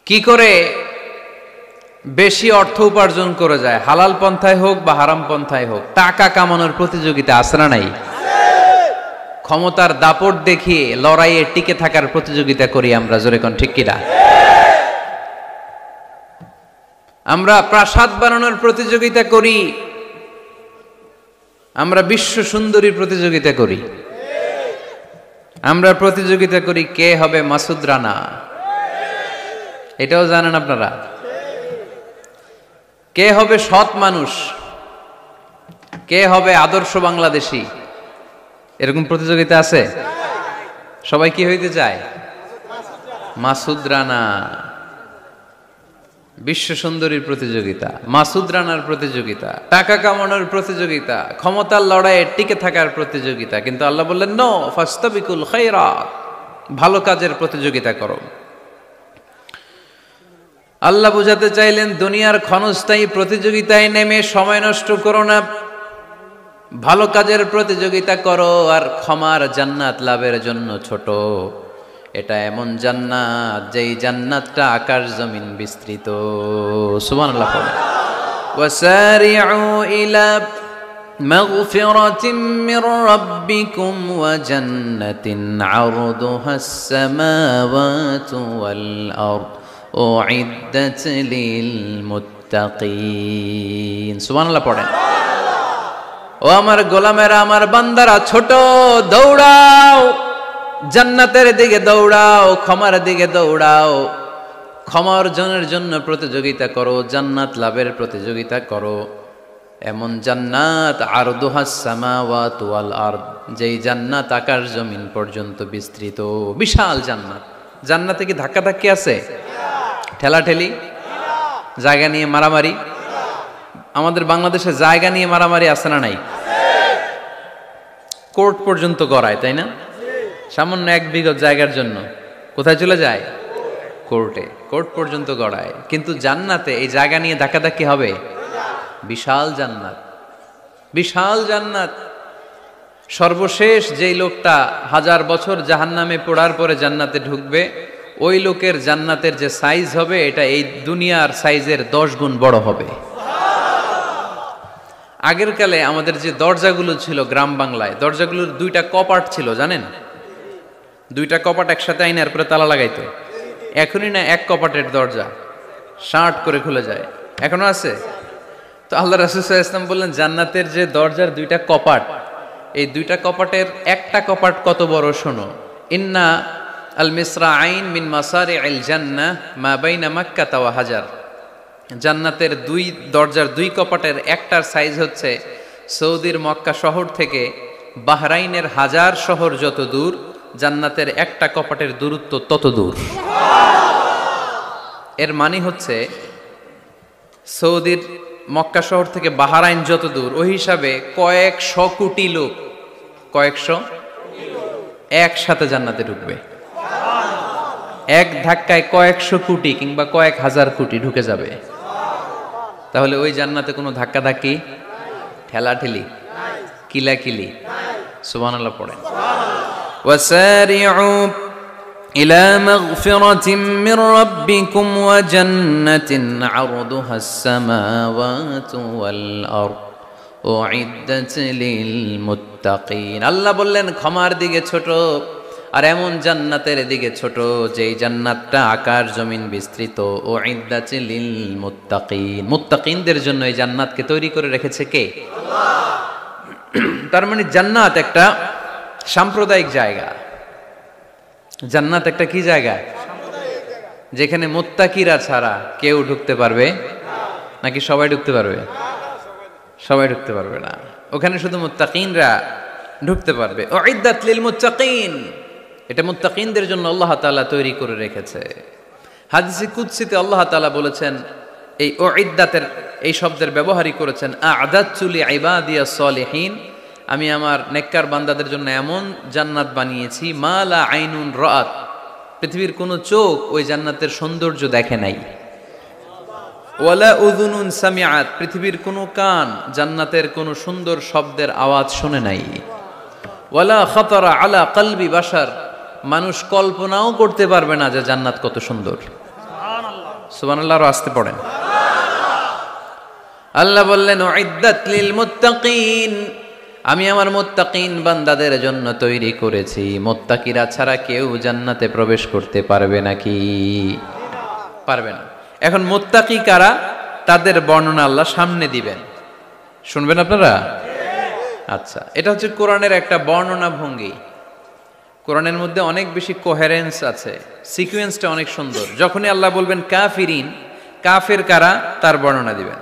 কি করে বেশি অর্থ উপার্জন করে যায়, হালাল পন্থায় হোক বা হারাম পন্থায় হোক, টাকা কামানোর প্রতিযোগিতা আছে না নাই? ক্ষমতার দাপট দেখিয়ে লড়াইয়ে টিকে থাকার প্রতিযোগিতা করি আমরা, জোরে কোন ঠিক কিনা? আমরা প্রাসাদ বানানোর প্রতিযোগিতা করি, আমরা বিশ্ব সুন্দরীর প্রতিযোগিতা করি, আমরা প্রতিযোগিতা করি কে হবে মাসুদ রানা। এটাও জানেন আপনারা? কে হবে সৎ মানুষ, কে হবে আদর্শ বাংলাদেশী, এরকম প্রতিযোগিতা আছে। সবাই কি হইতে চায়? মাসুদ রানা। বিশ্ব সুন্দরীর প্রতিযোগিতা, মাসুদ রানার প্রতিযোগিতা, টাকা কামানোর প্রতিযোগিতা, ক্ষমতার লড়াইয়ে টিকে থাকার প্রতিযোগিতা। কিন্তু আল্লাহ বললেন নো, ফাস্তাবিকুল খায়রাত, ভালো কাজের প্রতিযোগিতা করো। আল্লাহ বুঝাতে চাইলেন দুনিয়ার ক্ষণস্থায়ী প্রতিযোগিতায় নেমে সময় নষ্ট করো না, ভালো কাজের প্রতিযোগিতা করো। আর ক্ষমার জান্নাত লাভের জন্য ছোট। এটা এমন জান্নাত যেই জান্নাতটা আকাশ জমিন বিস্তৃত। সুবহানাল্লাহ। ওয়াসারিউ ইলা মাগফিরাতিন মির রাব্বিকুম ওয়া জান্নাতিন আরদুহাস সামাওয়াতু ওয়াল আরদ উইদ্দাত লিল মুত্তাকিন। মুত্তাকিন। সুবহানাল্লাহ পড়েন। ও আমার গোলামেরা, আমার বান্দারা, ছোট দৌড়াও, জান্নাতের দিকে দৌড়াও, ক্ষমার দিকে দৌড়াও, ক্ষমা অর্জনের জন্য প্রতিযোগিতা করো, জান্নাত লাভের প্রতিযোগিতা করো। এমন জান্নাত আরদুহাস সামাওয়াতু ওয়াল আরদ, যেই জান্নাত আকাশ জমিন পর্যন্ত বিস্তৃত, বিশাল জান্নাত। জান্নাতে কি ধাক্কাধাক্কি আছে? ঠেলাঠেলি? জায়গা নিয়ে মারামারি? আমাদের বাংলাদেশে জায়গা নিয়ে মারামারি আছে না নাই? কোর্ট পর্যন্ত গড়ায়, তাই না? সামান্য 1 বিঘা জায়গার জন্য কোথায় চলে যায়? কোর্টে। কোর্ট পর্যন্ত গড়ায়। কিন্তু জান্নাতে এই জায়গা নিয়ে ধাক্কাধাক্কি হবে? বিশাল জান্নাত, বিশাল জান্নাত। সর্বশেষ যেই লোকটা 1000 বছর জাহান্নামে পড়ার পরে জান্নাতে ঢুকবে, ওই লোকের জান্নাতের যে সাইজ হবে, এটা এই দুনিয়ার সাইজের 10 গুণ বড় হবে। আগের কালে আমাদের যে দরজাগুলো ছিল গ্রাম বাংলায়, দরজাগুলোর 2টা কপাট ছিল, জানেন? 2টা কপাট একসাথে আইনার পরে তালা লাগাইতো। এখনই না 1 কপাটের দরজা শার্ট করে খুলে যায়। এখনো আছে? তো আল্লাহ রাসূল সাল্লাল্লাহু আলাইহি ওয়াসাল্লাম বললেন, জান্নাতের যে দরজার 2টা কপাট, এই 2টা কপাটের একটা কপাট কত বড় শোনো। ইন্না আল মিসরাআইন মিন মাসারি'আল জান্নাহ মা বাইনা মাক্কাহ ওয়া হাজার। জান্নাতের 2 দরজার 2 কপাটের একটার সাইজ হচ্ছে সৌদির মক্কা শহর থেকে বাহরাইনের হাজার শহর যত দূর, জান্নাতের একটা কপাটের দূরত্ব তত দূর। এর মানে হচ্ছে সৌদির মক্কা শহর থেকে বাহরাইন যত দূর, ওই হিসাবে কয়েকশো কোটি লোক, কয়েকশো একসাথে জান্নাতে ঢুকবে। এক ধাক্কায় কয়েকশো কোটি কিংবা কয়েক হাজার কোটি ঢুকে যাবে। তাহলে ওই জান্নাতে কোনো ধাক্কাধাক্কি, ঠেলাঠেলি, কিলাকিলি? সুবহানাল্লাহ পড়েন। ওয়াসারিউ ইলা মাগফিরাতিন মির রাব্বিকুম ওয়া জান্নাতিন আরদুহাস সামাওয়াতু ওয়াল আরদ উইদ্দাত লিল মুত্তাকিন। আল্লাহ বললেন ক্ষমার দিকে ছোট, আর এমন জান্নাতের দিকে ছোট যেই জান্নাতটা আকাশ জমিন বিস্তৃত। উইদ্দাত লিল মুত্তাকিন, মুত্তাকিনদের জন্য এই জান্নাতকে তৈরি করে রেখেছে কে? আল্লাহ। তার মানে জান্নাত একটা সাম্প্রদায়িক জায়গা। জান্নাত একটা কি জায়গা? যেখানে মুত্তাকিরা ছাড়া কেউ ঢুকতে পারবে নাকি সবাই ঢুকতে পারবে? সবাই ঢুকতে পারবে না, ওখানে শুধু মুত্তাকিনরা ঢুকতে পারবে। উইদ্দাত লিল মুত্তাকিন, এটা মুত্তাকিনদের জন্য আল্লাহ তাআলা তৈরি করে রেখেছে। হাদিসে কুদসিতে আল্লাহ তাআলা বলেছেন, এই উইদ্দাতের এই শব্দের ব্যবহারই করেছেন আ'দাতু লিইবাদিয়াস সালিহিন, আমি আমার নেককার বান্দাদের জন্য এমন জান্নাত বানিয়েছি মা লা আইনুন রাআত, পৃথিবীর কোনো চোখ ওই জান্নাতের সৌন্দর্য দেখে নাই। ওয়ালা উযুনুন সামিআত, পৃথিবীর কোনো কান জান্নাতের কোনো সুন্দর শব্দের আওয়াজ শুনে নাই। ওয়ালা খাতারা আলা কলবি বাশার, মানুষ কল্পনাও করতে পারবে না যে জান্নাত কত সুন্দর। সুবহানাল্লাহ, সুবহানাল্লাহ আর আসতে পড়েন। আল্লাহ বললেন উইদ্দাত লিল মুত্তাকিন, আমি আমার মুত্তাকিন বান্দাদের জন্য তৈরি করেছি। মুত্তাকিরা ছাড়া কেউ জান্নাতে প্রবেশ করতে পারবে নাকি? পারবে না। এখন মুত্তাকি কারা, তাদের বর্ণনা আল্লাহ সামনে দিবেন, শুনবেন আপনারা? আচ্ছা, এটা হচ্ছে কোরআনের একটা বর্ণনা ভঙ্গি। কোরআনের মধ্যে অনেক বেশি কোহেরেন্স আছে, সিকোয়েন্সটা অনেক সুন্দর। যখনই আল্লাহ বলবেন কাফিরিন, কাফের কারা, তার বর্ণনা দিবেন।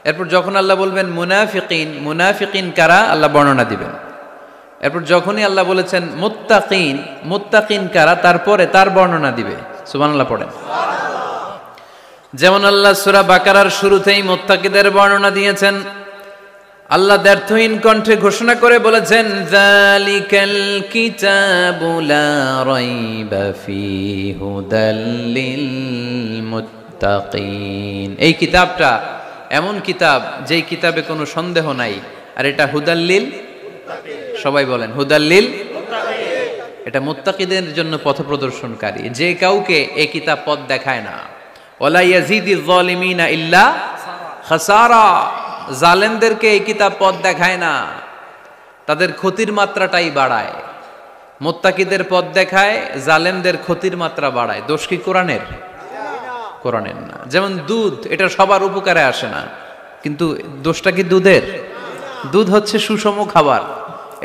এরপর যখন আল্লাহ বলবেন মুনাফিকিন, মুনাফিকিন কারা, আল্লাহ বর্ণনা দিবেন। এরপর যখনই আল্লাহ বলেছেন মুত্তাকিন, মুত্তাকিন কারা, তারপরে তার বর্ণনা দিবে। সুবহানাল্লাহ পড়েন। যেমন আল্লাহ সূরা বাকারার শুরুতেই মুত্তাকিদের বর্ণনা দিয়েছেন। আল্লাহ দ্ব্যর্থহীন কণ্ঠে ঘোষণা করে বলেছেন যালিকাল কিতাবু লা রাইবা ফীহি হুদাল লিল মুত্তাকিন, এই কিতাবটা এমন কিতাব যেই কিতাবে কোনো সন্দেহ নাই, আর এটা হুদাল্লিল, সবাই বলেন হুদাল্লিল, এটা মুত্তাকিদের জন্য পথ প্রদর্শনকারী। যে কাউকে এই কিতাব পথ দেখায় না। ওয়ালা ইয়াজিদিজ যালিমিনা ইল্লা খাসারা, জালেমদেরকে এই কিতাব পথ দেখায় না, তাদের ক্ষতির মাত্রাটাই বাড়ায়। মুত্তাকিদের পথ দেখায়, জালেমদের ক্ষতির মাত্রা বাড়ায়। দোষ কি কোরআনের? কোরআনের না। যেমন দুধ, এটা সবার উপকারে আসে না, কিন্তু দোষটা কি দুধের? দুধ হচ্ছে সুষম খাবার,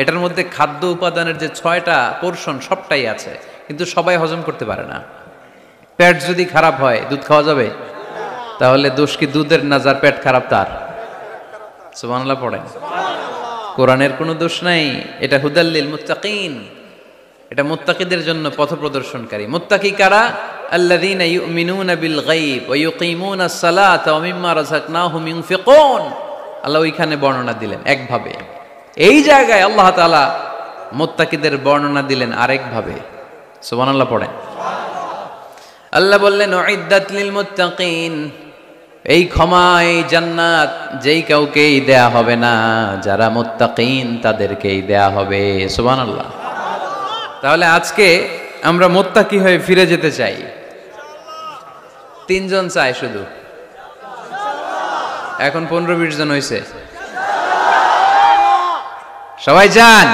এটার মধ্যে খাদ্য উপাদানের যে 6টা পোর্শন সবটাই আছে, কিন্তু সবাই হজম করতে পারে না। পেট যদি খারাপ হয় দুধ খাওয়া যাবে? তাহলে দোষ কি দুধের না যার পেট খারাপ তার? সুবহানাল্লাহ পড়েন। কোরআনের কোনো দোষ নাই, এটা হুদাল্লিল মুত্তাকিন, এটা মুত্তাকিদের জন্য পথ প্রদর্শনকারী। মুত্তাকি কারা? আল্লাযীনা ইউমিনুনা বিল গায়ব ওয়া ইউকিমুনাস সালাতা ওয়া মিম্মা রাযাকনাহুম ইউনফিকুন। আল্লাহ ওইখানে বর্ণনা দিলেন একভাবে, এই জায়গায় আল্লাহ তাআলা মুত্তাকিদের বর্ণনা দিলেন আরেকভাবে। সুবহানাল্লাহ পড়েন। আল্লাহ বললেন উইদ্দাত লিল মুত্তাকিন, এই ক্ষমা, এই জান্নাত যেই কাউকেই দেয়া হবে না, যারা মুত্তাকিন তাদেরকেই দেয়া হবে। সুবহানাল্লাহ। তাহলে আজকে আমরা মুত্তাকি হয়ে ফিরে যেতে চাই। 3 জন চাই শুধু, এখন 15-20 জন হয়েছে। সবাই চান?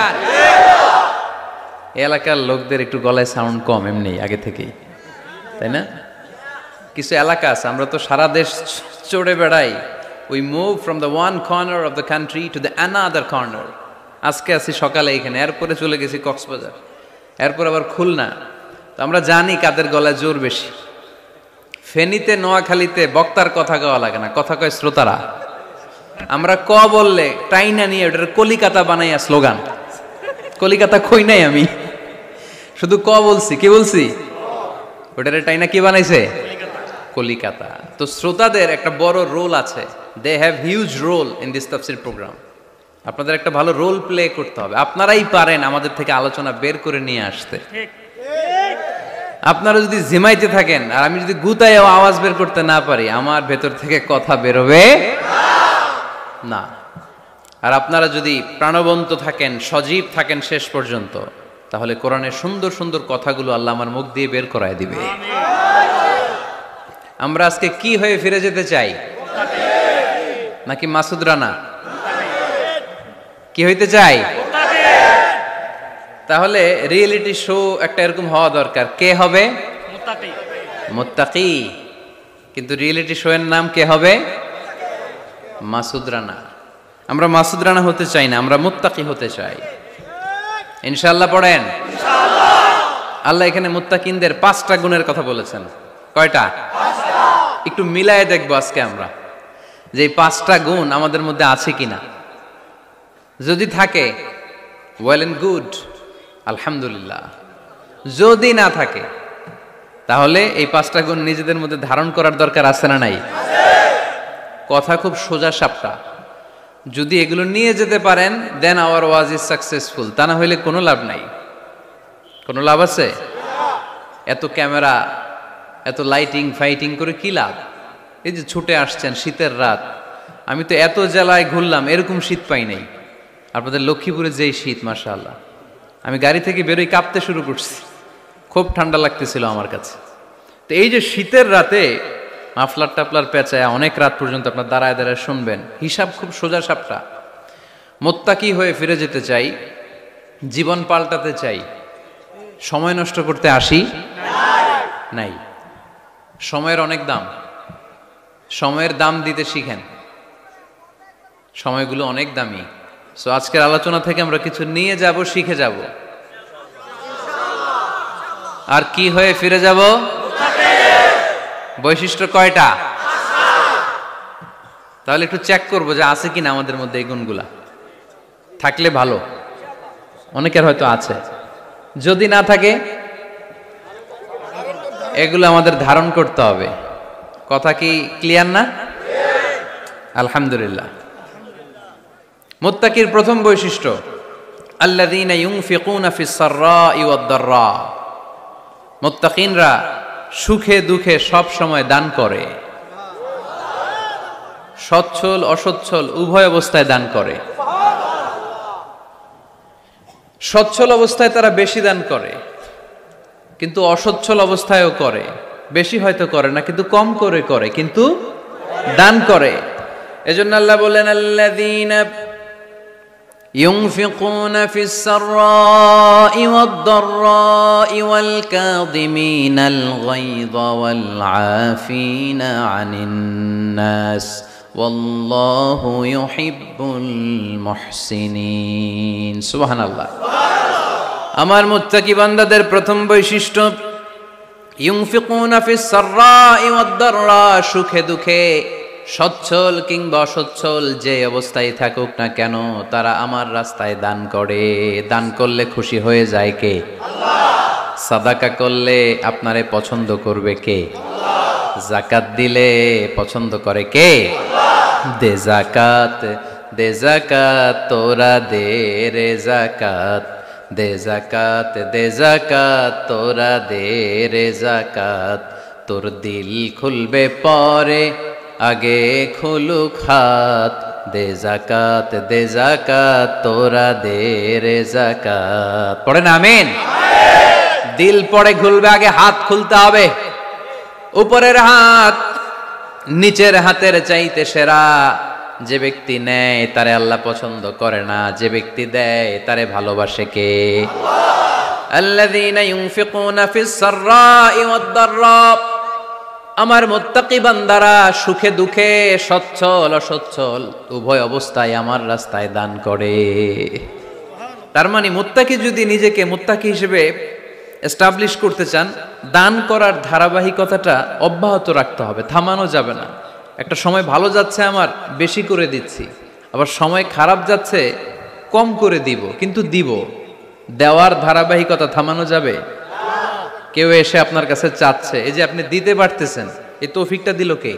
এলাকার লোকদের একটু গলায় সাউন্ড কম এমনি আগে থেকেই, তাই না? কিছু এলাকা আছে, আমরা তো সারা দেশ চড়ে বেড়াই, we move from the one corner of the country to the another corner. আজকে আছি সকালে এখানে, এরপরে চলে গেছি কক্সবাজার, এরপর আবার খুলনা। তো আমরা জানি কাদের গলায় জোর বেশি। ফেনীতে, নোয়াখালীতে বক্তার কথা কওয়া লাগে না, কথা কয় শ্রোতারা। আমরা ক বললে টাইনা নিয়ে ওটার কলিকাতা বানাইয়া স্লোগান। কলিকাতা কই নাই আমি, শুধু ক বলছি। কি বলছি? ওটারে টাইনা কি বানাইছে? কলিকাতা। তো শ্রোতাদের একটা বড় রোল আছে, they have huge role in this তাফসীর প্রোগ্রাম। আপনাদের একটা ভালো রোল প্লে করতে হবে। আপনারাই পারেন আমাদের থেকে আলোচনা বের করে নিয়ে আসতে। আপনারা যদি জিমাইতে থাকেন আর আমি যদি গুতায় আওয়াজ বের করতে না পারি, আমার ভেতর থেকে কথা বেরোবে না। আর আপনারা যদি প্রাণবন্ত থাকেন, সজীব থাকেন শেষ পর্যন্ত, তাহলে কোরআনের সুন্দর সুন্দর কথাগুলো আল্লাহ আমার মুখ দিয়ে বের করায় দিবে। আমরা আজকে কি হয়ে ফিরে যেতে চাই? নাকি মাসুদ রানা? কি হইতে চাই? তাহলে রিয়েলিটি শো একটা এরকম হওয়া দরকার। কে হবে? মুত্তাকি। কিন্তু রিয়েলিটি শো এর নাম কে হবে? মাসুদ রানা। আমরা মাসুদ রানা হতে চাই না, আমরা মুত্তাকি হতে চাই। ইনশাআল্লাহ পড়েন। আল্লাহ এখানে মুত্তাকিনদের 5টা গুণের কথা বলেছেন। কয়টা? একটু মিলায়ে দেখবো আজকে আমরা যে এই 5টা গুণ আমাদের মধ্যে আছে কিনা। যদি থাকে ওয়েল এন্ড গুড, আলহামদুলিল্লাহ। যদি না থাকে তাহলে এই 5টা গুণ নিজেদের মধ্যে ধারণ করার দরকার আছে না নাই? কথা খুব সোজা সাপটা। যদি এগুলো নিয়ে যেতে পারেন দেন আওয়ার ওয়াজ ইজ সাকসেসফুল। তা না হইলে কোনো লাভ নাই। কোনো লাভ আছে? এত ক্যামেরা, এত লাইটিং ফাইটিং করে কি লাভ? এই যে ছুটে আসছেন শীতের রাত, আমি তো এত জেলায় ঘুরলাম, এরকম শীত পাই নাই। আপনাদের লক্ষ্মীপুরে যেই শীত, মাশাআল্লাহ, আমি গাড়ি থেকে বেরোই কাঁপতে শুরু করছি, খুব ঠান্ডা লাগতেছিল আমার কাছে। তো এই যে শীতের রাতে মাফলার টাফলার পেঁচায় অনেক রাত পর্যন্ত আপনার দাঁড়ায় দাঁড়ায় শুনবেন, হিসাব খুব সোজা সাপটা। মুত্তাকি হয়ে ফিরে যেতে চাই, জীবন পাল্টাতে চাই, সময় নষ্ট করতে আসি নাই। সময়ের অনেক দাম, সময়ের দাম দিতে শিখেন। সময়গুলো অনেক দামি। সো আজকের আলোচনা থেকে আমরা কিছু নিয়ে যাব, শিখে যাব। আর কি হয়ে ফিরে যাব? বৈশিষ্ট্য কয়টা? তাহলে একটু চেক করবো যে আছে কিনা আমাদের মধ্যে এই গুণগুলা। থাকলে ভালো, অনেকের হয়তো আছে। যদি না থাকে এগুলো আমাদের ধারণ করতে হবে। কথা কি ক্লিয়ার না? আলহামদুলিল্লাহ। মুত্তাকির প্রথম বৈশিষ্ট্য আল্লাযীনা ইউনফিকুনা ফিস সাররাই ওয়াদ দাররা। মুত্তাকিনরা সুখে দুঃখে সব সময় দান করে, সচ্ছল অসচ্ছল উভয় অবস্থায় দান করে। সচ্ছল অবস্থায় তারা বেশি দান করে, কিন্তু অসচ্ছল অবস্থায়ও করে। বেশি হয়তো করে না, কিন্তু কম করে করে, কিন্তু দান করে। এজন্য আল্লাহ বলেন আল্লাযীনা ينفقون في السراء والضراء والكاظمين الغيظ والعافين عن الناس والله يحب المحسنين سبحان الله আমার মুত্তাকি বান্দাদের প্রথম বৈশিষ্ট্য ইউনফিকুনা ফিস সাররাই ওয়াদ দাররা সুখে দুঃখে সচ্ছল কিংবা অসচ্ছল যে অবস্থায় থাকুক না কেন তারা আমার রাস্তায় দান করে। দান করলে খুশি হয়ে যায় কে? আল্লাহ। সাদাকা করলে আপনারে পছন্দ করবে কে? আল্লাহ। যাকাত দিলে পছন্দ করে কে? আল্লাহ। দে যাকাত তোরা দে রে যাকাত, দে যাকাত তোরা দে রে যাকাত, তোর দিল খুলবে পরে আগে খুলুক হাত, দে যাকাত তোরা দে রে যাকাত। পড়েন আমিন। দিল পরে খুলবে, আগে হাত খুলতে হবে। উপরের হাত নিচের হাতের চাইতে সেরা। যে ব্যক্তি নেয় তারে আল্লাহ পছন্দ করে না, যে ব্যক্তি দেয় তারে ভালোবাসে কে? আল্লাহ। আল্লাযীনা ইউনফিকুনা ফিস সাররাই ওয়াদ দাররা, আমার মুত্তাকি বান্দারা সুখে দুঃখে সচ্ছল অসচ্ছল উভয় অবস্থায় আমার রাস্তায় দান করে। তার মানে মুত্তাকি যদি নিজেকে মুত্তাকি হিসেবে এস্টাবলিশ করতে চান, দান করার ধারাবাহিকতাটা অব্যাহত রাখতে হবে, থামানো যাবে না। একটা সময় ভালো যাচ্ছে আমার, বেশি করে দিচ্ছি, আবার সময় খারাপ যাচ্ছে, কম করে দিব, কিন্তু দিব। দেওয়ার ধারাবাহিকতা থামানো যাবে? কেউ এসে আপনার কাছে চাচ্ছে, এই যে আপনি দিতে পারতেছেন, এই তৌফিকটা দিল কে?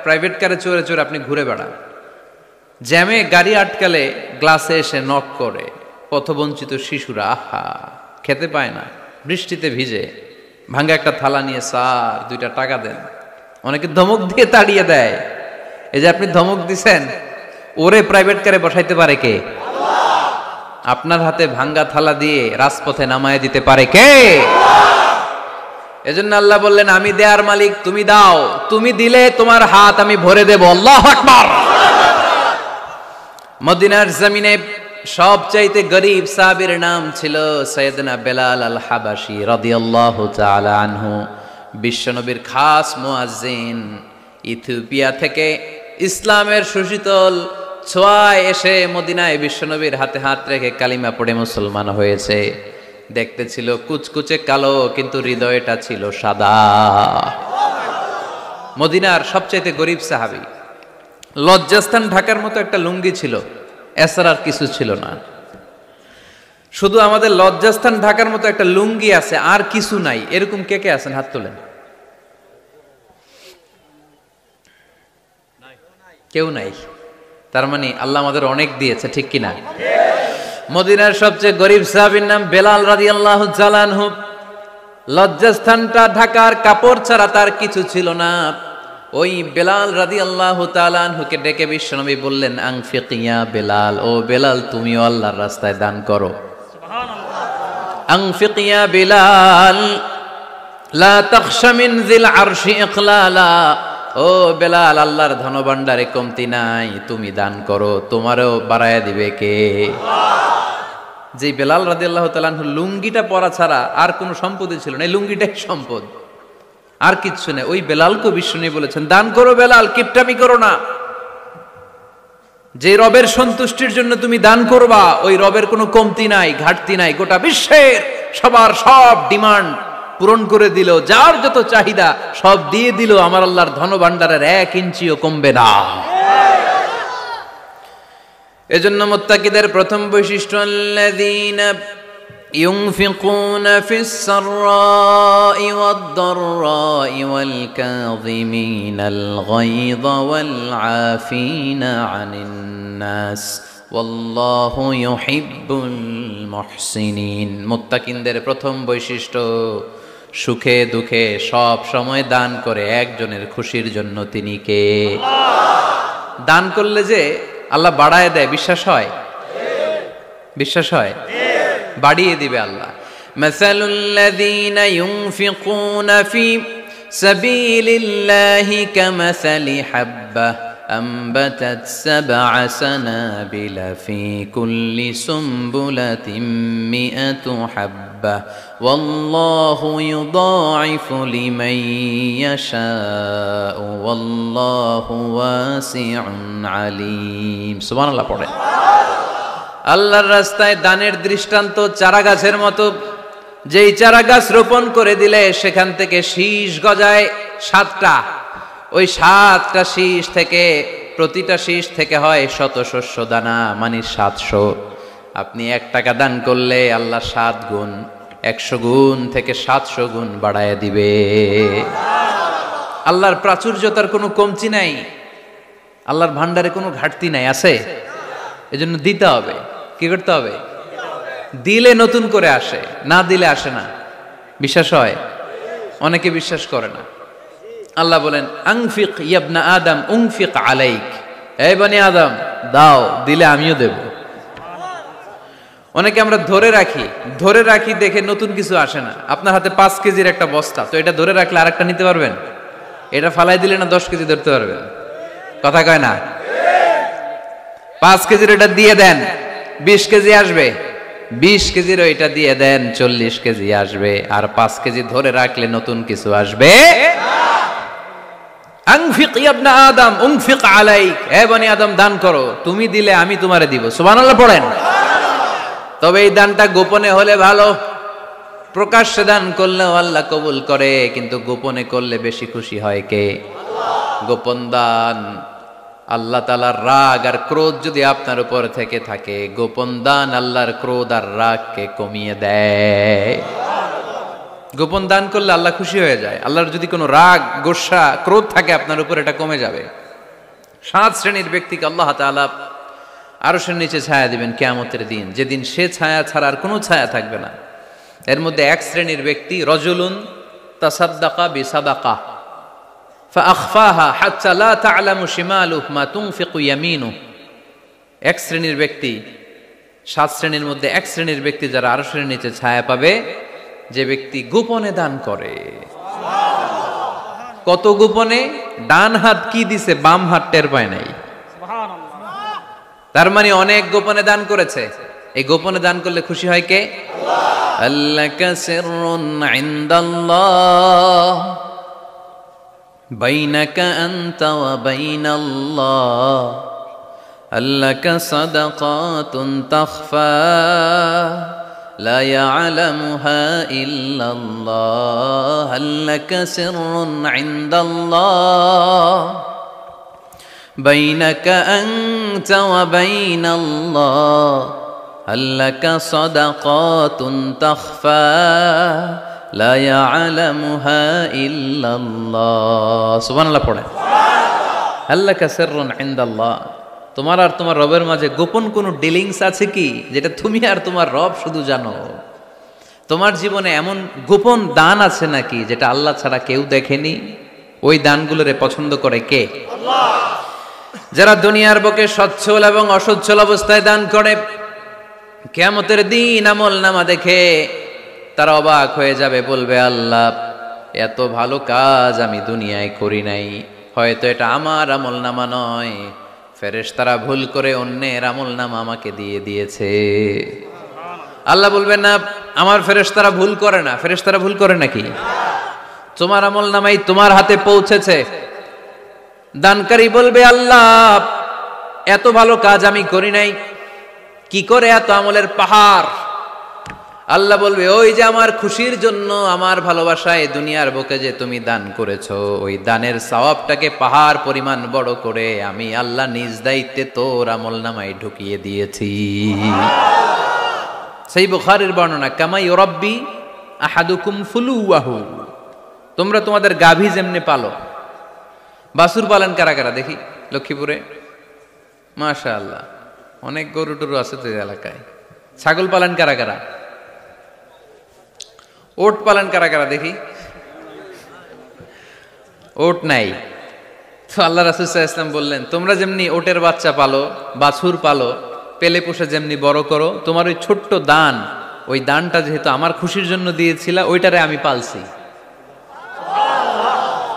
প্রাইভেট কারে চড়ে চড়ে আপনি ঘুরে বেড়ান, জ্যামে গাড়ি আটকালে গ্লাসে এসে নক করে, পথবঞ্চিত শিশুরা আহা খেতে পায় না, বৃষ্টিতে ভিজে ভাঙ্গা একটা থালা নিয়ে স্যার 2টা টাকা দেন। অনেকে ধমক দিয়ে তাড়িয়ে দেয়। এই যে আপনি ধমক দিছেন, ওরে প্রাইভেট কারে বসাইতে পারে কে? আপনার হাতে ভাঙ্গা থালা দিয়ে রাজপথে নামায় দিতে পারে কে? এজন্য আল্লাহ বললেন, আমি দেয়ার মালিক, তুমি দাও, তুমি দিলে তোমার হাত আমি ভরে দেব। আল্লাহু আকবার। মদিনার জমিনে সবচাইতে গরীব সাহাবীর নাম ছিল সাইয়েদনা বেলাল আল হাবাশী রাদিয়াল্লাহু তাআলা আনহু। বিশ্বনবীর খাস মুয়াজ্জিন, ইথিওপিয়া থেকে ইসলামের সুশীতল ছোঁয়ায় এসে মদিনায় বিশ্বনবীর হাতে হাত রেখে কালিমা পড়ে মুসলমান হয়েছে। দেখতে ছিল কুচকুচে কালো, কিন্তু হৃদয়টা ছিল সাদা। মদিনার সবচাইতে গরীব সাহাবী। লজ্জাস্থান ঢাকার মতো একটা লুঙ্গি ছিল, এছাড়া আর কিছু ছিল না। শুধু আমাদের লজ্জাস্থান ঢাকার মতো একটা লুঙ্গি আছে, আর কিছু নাই। এরকম কে কে আছেন? হাত তোলেন। কেউ নাই। তার মানে আল্লাহ আমাদের অনেক দিয়েছে, ঠিক কিনা? মদিনার সবচেয়ে গরীব সাহাবীর নাম বেলাল রাদিয়াল্লাহু তাআলা আনহু। লজ্জাস্থানটা ঢাকার কাপড় ছাড়া তার কিছু ছিল না। ওই বেলাল রাদিয়াল্লাহু তাআলা আনহুকে ডেকে বিশ্বনবী বললেন, আনফিক ইয়া বেলাল, ও বেলাল তুমিও আল্লাহর রাস্তায় দান করো। সুবহানাল্লাহ। আনফিক ইয়া বেলাল লা তাখশা মিন যিল আরশি ইকলালা, ও বেলাল আল্লাহর ধনভাণ্ডারে কমতি নাই, তুমি দান করো, তোমারও বাড়ায়া দিবে কে? যে বেলাল রাদিয়াল্লাহু তাআলা আনহু লুঙ্গিটা পরা ছাড়া আর কোনো সম্পদই ছিল না, এই লুঙ্গিটাই সম্পদ, আর কিচ্ছু নেই। ওই বেলালকে বিষ্ণু বলেছেন, দান করো বেলাল, কিপটামি করো না। যে রবের সন্তুষ্টির জন্য তুমি দান করবা, ওই রবের কোনো কমতি নাই, ঘাটতি নাই। গোটা বিশ্বের সবার সব ডিমান্ড পূরণ করে দিল, যার যত চাহিদা সব দিয়ে দিল, আমার আল্লাহর ধনভাণ্ডারের 1 ইঞ্চিও কমবে না। এজন্য মুত্তাকিদের প্রথম বৈশিষ্ট্য, আল্লাযীনা ইউনফিকুনা ফিস সাররাই ওয়াদ দাররাই ওয়াল কাযিমিনাল গায়যা ওয়াল আফিনা আনিন নাস ওয়াল্লাহু ইউহিব্বুল মুহসিনিন। মুত্তাকিনদের প্রথম বৈশিষ্ট্য, সুখে দুঃখে সব সময় দান করে একজনের খুশির জন্য। তিনি কে? আল্লাহ। দান করলে যে আল্লাহ বাড়ায় দেয়, বিশ্বাস হয়? বিশ্বাস হয়? বাড়িয়ে দিবে আল্লাহ। মাসালুল্লাযীনা ইউনফিকুনা ফি সাবিলিল্লাহি কামাসালি হাব্বাহ أنبتت 7 سنابل في كل سنبلة 100 حبة والله يضاعف لمن يشاء والله واسع عليم سبحان الله পড়ে আল্লাহর রাস্তায় দানের দৃষ্টান্ত চারা গাছের মতো যেই চারা গাছ রোপণ করে দিলে সেখান থেকে শীষ গজায় 7টা ওই 7টা শীষ থেকে প্রতিটা শীষ থেকে হয় শত শস্য দানা মানে 700 আপনি 1 টাকা দান করলে আল্লাহ 7 গুণ 100 গুণ থেকে 700 গুণ বাড়ায় দিবে আল্লাহর প্রাচুর্যতার কোনো কমতি নাই আল্লাহর ভান্ডারে কোনো ঘাটতি নাই আছে এজন্য দিতে হবে কি করতে হবে দিলে নতুন করে আসে না দিলে আসে না বিশ্বাস হয় অনেকে বিশ্বাস করে না আল্লাহ বলেন আনফিক ইবনা আদম উনফিক আলাইক এই বনি আদম দাও দিলে আমিও দেব অনেকে আমরা ধরে রাখি দেখে নতুন কিছু আসে না আপনার হাতে 5 কেজির একটা বস্তা তো এটা ধরে রাখলে আরেকটা নিতে পারবেন এটা ফালাই দিলে না 10 কেজি ধরতে পারবেন কথা কয় না 5 কেজির এটা দিয়ে দেন 20 কেজি আসবে 20 কেজির ওইটা দিয়ে দেন 40 কেজি আসবে আর 5 কেজি ধরে রাখলে নতুন কিছু আসবে আনফিক ইবনা আদম উনফিক আলাইক হে বনি আদম দান করো তুমি দিলে আমি তোমারে দিব সুবহানাল্লাহ পড়েন তবে এই দানটা গোপনে হলে ভালো প্রকাশ্যে দান করলে আল্লাহ কবুল করে কিন্তু গোপনে করলে বেশি খুশি হয় কে আল্লাহ গোপন দান আল্লাহ তাআলার রাগ আর ক্রোধ যদি আপনার উপর থেকে থাকে গোপন দান আল্লাহর ক্রোধ আর রাগকে কমিয়ে দেয় গোপন দান করলে আল্লাহ খুশি হয়ে যায় আল্লাহর যদি কোনো রাগ গোসা ক্রোধ থাকে আপনার উপর এটা কমে যাবে 7 শ্রেণীর ব্যক্তিকে আল্লাহ তাআলা আরশের নিচে ছায়া দিবেন কিয়ামতের দিন যেদিন সে ছায়া ছাড়া আর কোনো ছায়া থাকবে না এর মধ্যে 1 শ্রেণীর ব্যক্তি রাজুলুন তাসাদ্দাকা বিসাদাকা ফাআখফাহা হাত্তা লা তা'লামু শিমালুহু মা তুনফিকু ইয়ামিনুহু 1 শ্রেণীর ব্যক্তি 7 শ্রেণীর মধ্যে 1 শ্রেণীর ব্যক্তি যারা আরশের নিচে ছায়া পাবে যে ব্যক্তি গোপনে দান করে কত গোপনে ডান হাত কি দিছে বাম হাত টের পায় নাই তার মানে অনেক গোপনে দান করেছে এই গোপনে দান করলে খুশি হয় কে আল্লাহ আল্লাকা সিররুন ইনদাল্লাহ বাইনাকা আনতা ওয়া বাইনাল্লাহ আল্লাকা সাদাকাতুন তাখফা لا يعلمها إلا الله هل لك سر عند الله بينك أنت وبين الله هل لك صدقات تخفى لا يعلمها إلا الله سبحان الله পড়ে هل لك سر عند الله তোমার আর তোমার রবের মাঝে গোপন কোনো ডিলিংস আছে কি যেটা তুমি আর তোমার রব শুধু জানো তোমার জীবনে এমন গোপন দান আছে নাকি যেটা আল্লাহ ছাড়া কেউ দেখেনি ওই দানগুলোরে পছন্দ করে কে আল্লাহ যারা দুনিয়ার বুকে সচ্ছল এবং অসচ্ছল অবস্থায় দান করে কিয়ামতের দিন আমলনামা দেখে তারা অবাক হয়ে যাবে বলবে আল্লাহ এত ভালো কাজ আমি দুনিয়ায় করি নাই হয়তো এটা আমার আমলনামা নয় ফেরেশতারা ভুল করে অন্যের আমলনামা আমাকে দিয়ে দিয়েছে আল্লাহ বলবেন না আমার ফেরেশতারা ভুল করে না ফেরেশতারা ভুল করে নাকি তোমার আমলনামাই তোমার হাতে পৌঁছেছে দানকারী বলবে আল্লাহ এত ভালো কাজ আমি করি নাই কি করে এত আমলের পাহাড় আল্লাহ বলবে ওই যে আমার খুশির জন্য আমার ভালোবাসায় দুনিয়ার বুকে যে তুমি দান করেছো ওই দানের সওয়াবটাকে পাহাড় পরিমাণ বড় করে আমি আল্লাহ নিজ দায়িত্বে তোর আমলনামায় ঢুকিয়ে দিয়েছি সেই বুখারীর বর্ণনা কামা ইউরাব্বি আহাদুকুম ফুলুয়াহু তোমরা তোমাদের গাভী যেমনে পালো বাছুর পালন কারা কারা দেখি লক্ষ্মীপুরে মাশাআল্লাহ অনেক গরু টরু আছে তো এই এলাকায় ছাগল পালন কারা কারা ওট পালন কারা কারা দেখি ওট নাই তো আল্লাহ রাসূল সাল্লাল্লাহু আলাইহি ওয়াসাল্লাম বললেন তোমরা যেমনি ওটের বাচ্চা পালো বাছুর পালো পেলে পুষে যেমনি বড় করো তোমার ওই ছোট্ট দান ওই দানটা যেহেতু আমার খুশির জন্য দিয়েছিলা ওইটারে আমি পালছি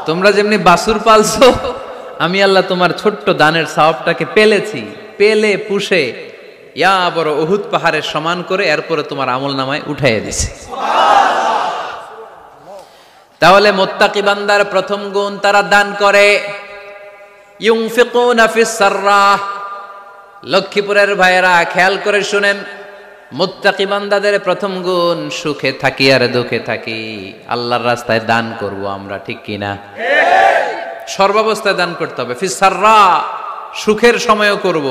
তোমরা যেমনি বাছুর পালছো আমি আল্লাহ তোমার ছোট্ট দানের সওয়াবটাকে পেলেছি, পেলে পুষে ইয়া বড় উহুদ পাহাড়ের সমান করে এরপরে তোমার আমলনামায় উঠাইয়া দিছি। তাহলে মুত্তাকি বান্দার প্রথম গুণ, তারা দান করে। ইউনফিকুনা ফিস সাররাহ। লক্ষ্মীপুরের ভাইয়েরা খেয়াল করে শুনেন, মুত্তাকি বান্দাদের প্রথম গুণ, সুখে থাকি আর দুঃখে থাকি আল্লাহর রাস্তায় দান করব আমরা, ঠিক কিনা? সর্বাবস্থায় দান করতে হবে। ফিস সাররা, সুখের সময়ও করব,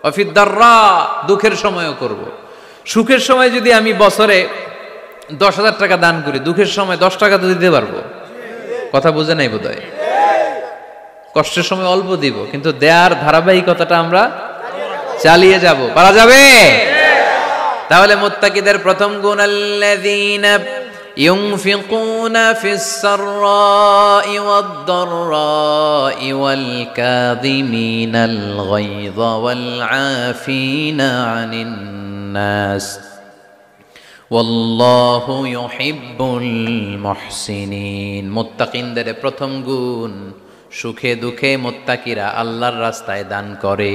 ওয়া ফিদ দাররা, দুঃখের সময়ও করব। সুখের সময় যদি আমি বছরে 10,000 টাকা দান করি, দুঃখের সময় 10 টাকা তো দিতে পারবো। কথা বুঝে নাই বোধহয়? কষ্টের সময় অল্প দিব, কিন্তু দেয়ার ধারাবাহিকতাটা আমরা চালিয়ে যাব। পারা যাবে? তাহলে মুত্তাকিদের প্রথম গুণ, আল্লাযীনা ইউনফিকুনা ফিস সাররাই ওয়াদ দাররাই ওয়াল কাযিমিনাল গায়যা ওয়াল আফিনা আনিন নাস ওয়াল্লাহু ইউহিব্বুল মুহসিনিন। মুত্তাকিনদের প্রথম গুণ, সুখে দুঃখে মুত্তাকিরা আল্লাহর রাস্তায় দান করে।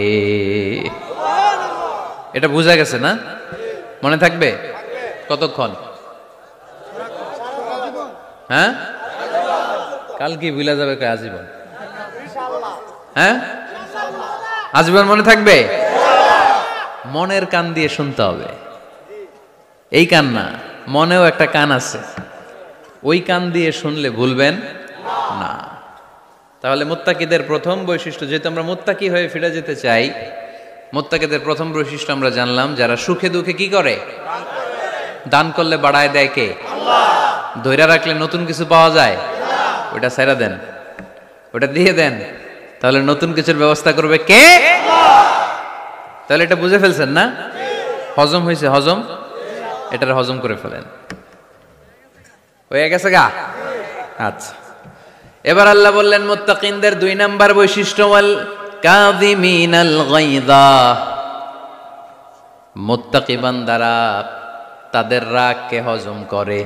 এটা বোঝা গেছে না? মনে থাকবে কতক্ষণ? হ্যাঁ, কাল কি ভুলা যাবে? আজীবন? হ্যাঁ, আজীবন মনে থাকবে। মনের কান দিয়ে শুনতে হবে। এই কান না, মনেও একটা কান আছে, ওই কান দিয়ে শুনলে ভুলবেন না। তাহলে মুত্তাকিদের প্রথম বৈশিষ্ট্য, যেহেতু আমরা মুত্তাকি হয়ে ফিরে যেতে চাই, মুত্তাকিদের প্রথম বৈশিষ্ট্য আমরা জানলাম, যারা সুখে দুঃখে কি করে? দান করলে বাড়ায় দেয় কে? ধৈর্য রাখলে নতুন কিছু পাওয়া যায়? ওটা ছেড়ে দেন, ওটা দিয়ে দেন, তাহলে নতুন কিছুর ব্যবস্থা করবে কে? তাহলে এটা বুঝে ফেলছেন না? হজম হয়েছে? হজম, এটার হজম করে ফেলেন। হয়ে গেছে গা? আচ্ছা, এবার আল্লাহ বললেন মুত্তাকিনদের 2 নাম্বার বৈশিষ্ট্য, ওয়াল কাযিমিনাল গায়যা। মুত্তাকি বান্দারা তাদের রাগকে হজম করে,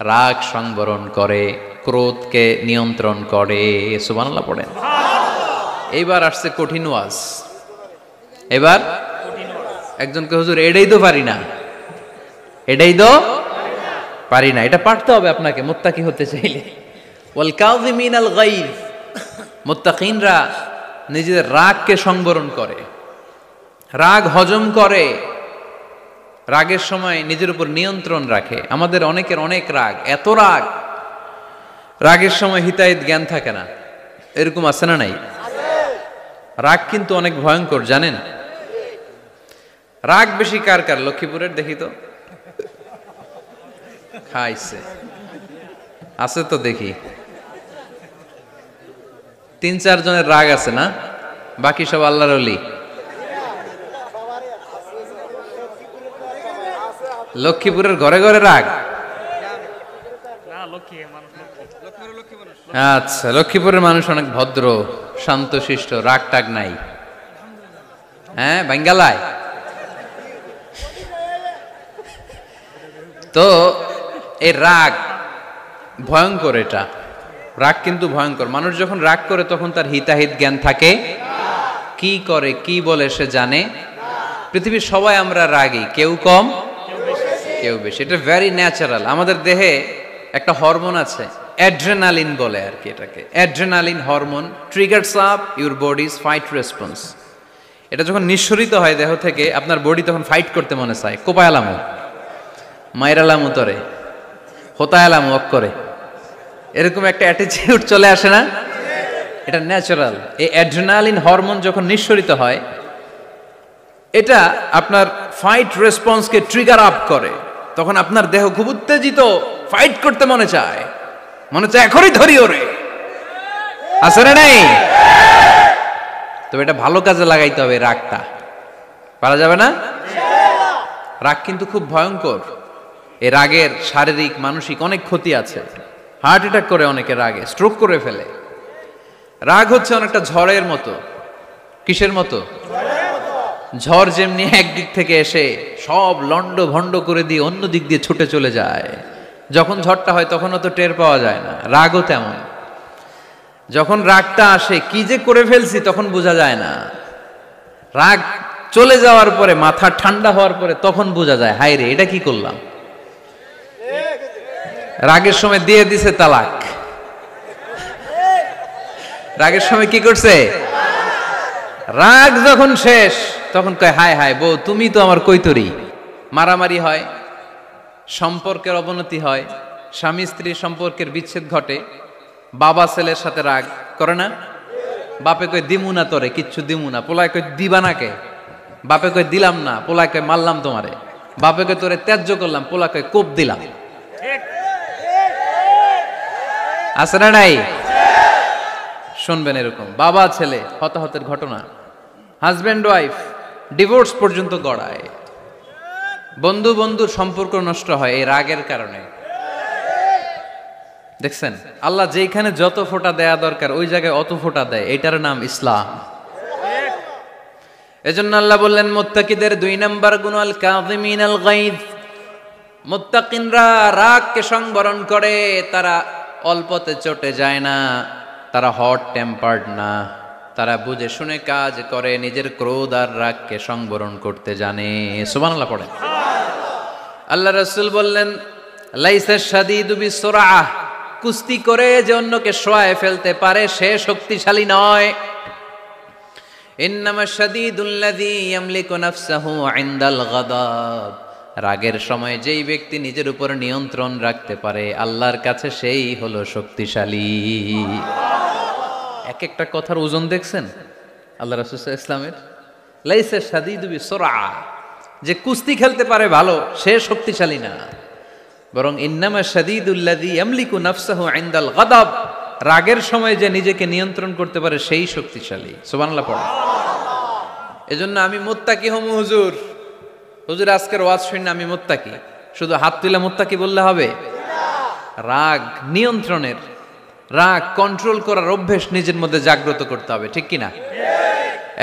রাগ সংবরণ করে, ক্রোধকে নিয়ন্ত্রণ করে। সুবহানাল্লাহ পড়েন। এইবার আসছে কঠিন ওয়াজ। এবার একজনকে, হুজুর এটাই তো পারি না, এটাই তো পারি না, এটা পারতে হবে আপনাকে মুত্তাকি হতে চাইলে। ওয়াল কাযিমিনাল গায়য, মুত্তাকিনরা নিজেদের রাগকে সংবরণ করে, রাগ হজম করে, রাগের সময় নিজের উপর নিয়ন্ত্রণ রাখে। আমাদের অনেকের অনেক রাগ, এত রাগ, রাগের সময় হিতাহিত জ্ঞান থাকে না। এরকম আছে না নাই? রাগ কিন্তু অনেক ভয়ঙ্কর, জানেন? রাগ বেশি কার কার? লক্ষ্মীপুরের দেখি তো, খাইছে আছে তো দেখি, 3-4 জনের রাগ আছে না? বাকি সব আল্লাহর ওলি। লক্ষ্মীপুরের ঘরে ঘরে রাগ? আচ্ছা, লক্ষ্মীপুরের মানুষ অনেক ভদ্র, শান্তশিষ্ট, রাগ টাগ নাই। হ্যাঁ, বাঙ্গালায় তো এই রাগ ভয়ঙ্কর। এটা রাগ কিন্তু ভয়ঙ্কর। মানুষ যখন রাগ করে তখন তার হিতাহিত জ্ঞান থাকে, কি করে কি বলে সে জানে। পৃথিবীর সবাই আমরা রাগী, কেউ কম কেউ বেশি। এটা ভেরি ন্যাচারাল। আমাদের দেহে একটা হরমোন আছে, অ্যাড্রেনালিন বলে আর কি এটাকে। Adrenaline hormone triggers up your bodies fight response. এটা যখন নিঃসরিত হয় দেহ থেকে, আপনার বডি তখন ফাইট করতে মনে চায়। কোপায়ালামু, মাইরালামু তরে, হোতায়ালামু অক্করে, এরকম একটা অ্যাটিটিউড চলে আসে না? এটা ন্যাচারাল। এই অ্যাড্রেনালিন হরমোন যখন নিঃসরিত হয়, এটা আপনার ফাইট রেসপন্সকে ট্রিগার আপ করে। তখন আপনার দেহ খুব উত্তেজিত, ফাইট করতে মনে চায়, এখনই ধরি ওরে। আছে না নাই? তবে এটা ভালো কাজে লাগাইতে হবে। রাগটা পারা যাবে না। রাগ কিন্তু খুব ভয়ঙ্কর। এই রাগের শারীরিক মানসিক অনেক ক্ষতি আছে। হার্ট অ্যাটাক করে অনেকে রাগে, স্ট্রোক করে ফেলে। রাগ হচ্ছে অনেকটা ঝড়ের মতো। কিসের মতো? ঝড় যেমনি একদিক থেকে এসে সব লন্ড ভন্ড করে দিয়ে অন্য দিক দিয়ে ছুটে চলে যায়, যখন ঝড়টা হয় তখন অত টের পাওয়া যায় না। রাগও তেমন। যখন রাগটা আসে কি যে করে ফেলছি তখন বোঝা যায় না, রাগ চলে যাওয়ার পরে মাথা ঠান্ডা হওয়ার পরে তখন বোঝা যায় হায় রে এটা কি করলাম। রাগের সময় দিয়ে দিছে তালাক, রাগের সময় কি করছে, রাগ যখন শেষ তখন কয় হায় হায় বউ তুমি তো আমার কৈতরি। মারামারি হয়, সম্পর্কের অবনতি হয়, স্বামী স্ত্রী সম্পর্কের বিচ্ছেদ ঘটে, বাবা ছেলের সাথে রাগ করে না, বাপে কয় দিমু না তোরে কিচ্ছু দিমু না, পোলায় কয় দিবা না কে, বাপে কয় দিলাম না, পোলায় কয় মারলাম তোমারে, বাপে কয় তোরে ত্যায্য করলাম, পোলা কয় কোপ দিলাম। আছে না নাই? শুনবেন এরকম বাবা ছেলে হতাহতের ঘটনা, হাজব্যান্ড ওয়াইফ ডিভোর্স পর্যন্ত গড়ায়, বন্ধু বন্ধুর সম্পর্ক নষ্ট হয় এই রাগের কারণে। দেখছেন আল্লাহ যেখানে যত ফোঁটা দেয়া দরকার ওই জায়গায় অত ফোঁটা দেয়, এটার নাম ইসলাম। এজন্য আল্লাহ বললেন মুত্তাকিদের 2 নাম্বার গুণ আল কাযিমিনাল গায়জ, মুত্তাকিনরা রাগকে সংবরণ করে, তারা অল্পতে চটে যায় না, তারা হট টেম্পার্ড না, তারা বুঝে শুনে কাজ করে, নিজের ক্রোধ আর রাগকে সংবরণ করতে জানে। সুবহানাল্লাহ পড়েন। আল্লাহ রাসূল বললেন লাইসা শাদীদু বিসুরআহ, কুস্তি করে যে অন্যকে শোয়ায় ফেলতে পারে সে শক্তিশালী নয়। ইন্নামা শাদীদুল্লাযী ইয়ামলিকু নাফসাহু ইনদাল গাদাব, রাগের সময় যেই ব্যক্তি নিজের উপর নিয়ন্ত্রণ রাখতে পারে আল্লাহর কাছে সেই হলো শক্তিশালী। এক একটা কথার ওজন দেখছেন আল্লাহ রাসূল সাল্লাল্লাহু আলাইহি ওয়াসাল্লামের, লাইসা শাদীদু বিসুরআহ, যে কুস্তি খেলতে পারে ভালো সে শক্তিশালী না, বরং ইন্নামা শাদীদুল্লাযী ইয়ামলিকু নাফসাহু ইনদাল গাদাব, রাগের সময় যে নিজেকে নিয়ন্ত্রণ করতে পারে সেই শক্তিশালী। সুবহানাল্লাহ পড়ে। এজন্য আমি মুত্তাকি হমু হুজুর, হুজুর আজকের ওয়াজ শুনে আমি মুত্তাকি, শুধু হাত তুলে মুত্তাকি বললে হবে? রাগ নিয়ন্ত্রণের, রাগ কন্ট্রোল করার অভ্যেস নিজের মধ্যে জাগ্রত করতে হবে, ঠিক কিনা?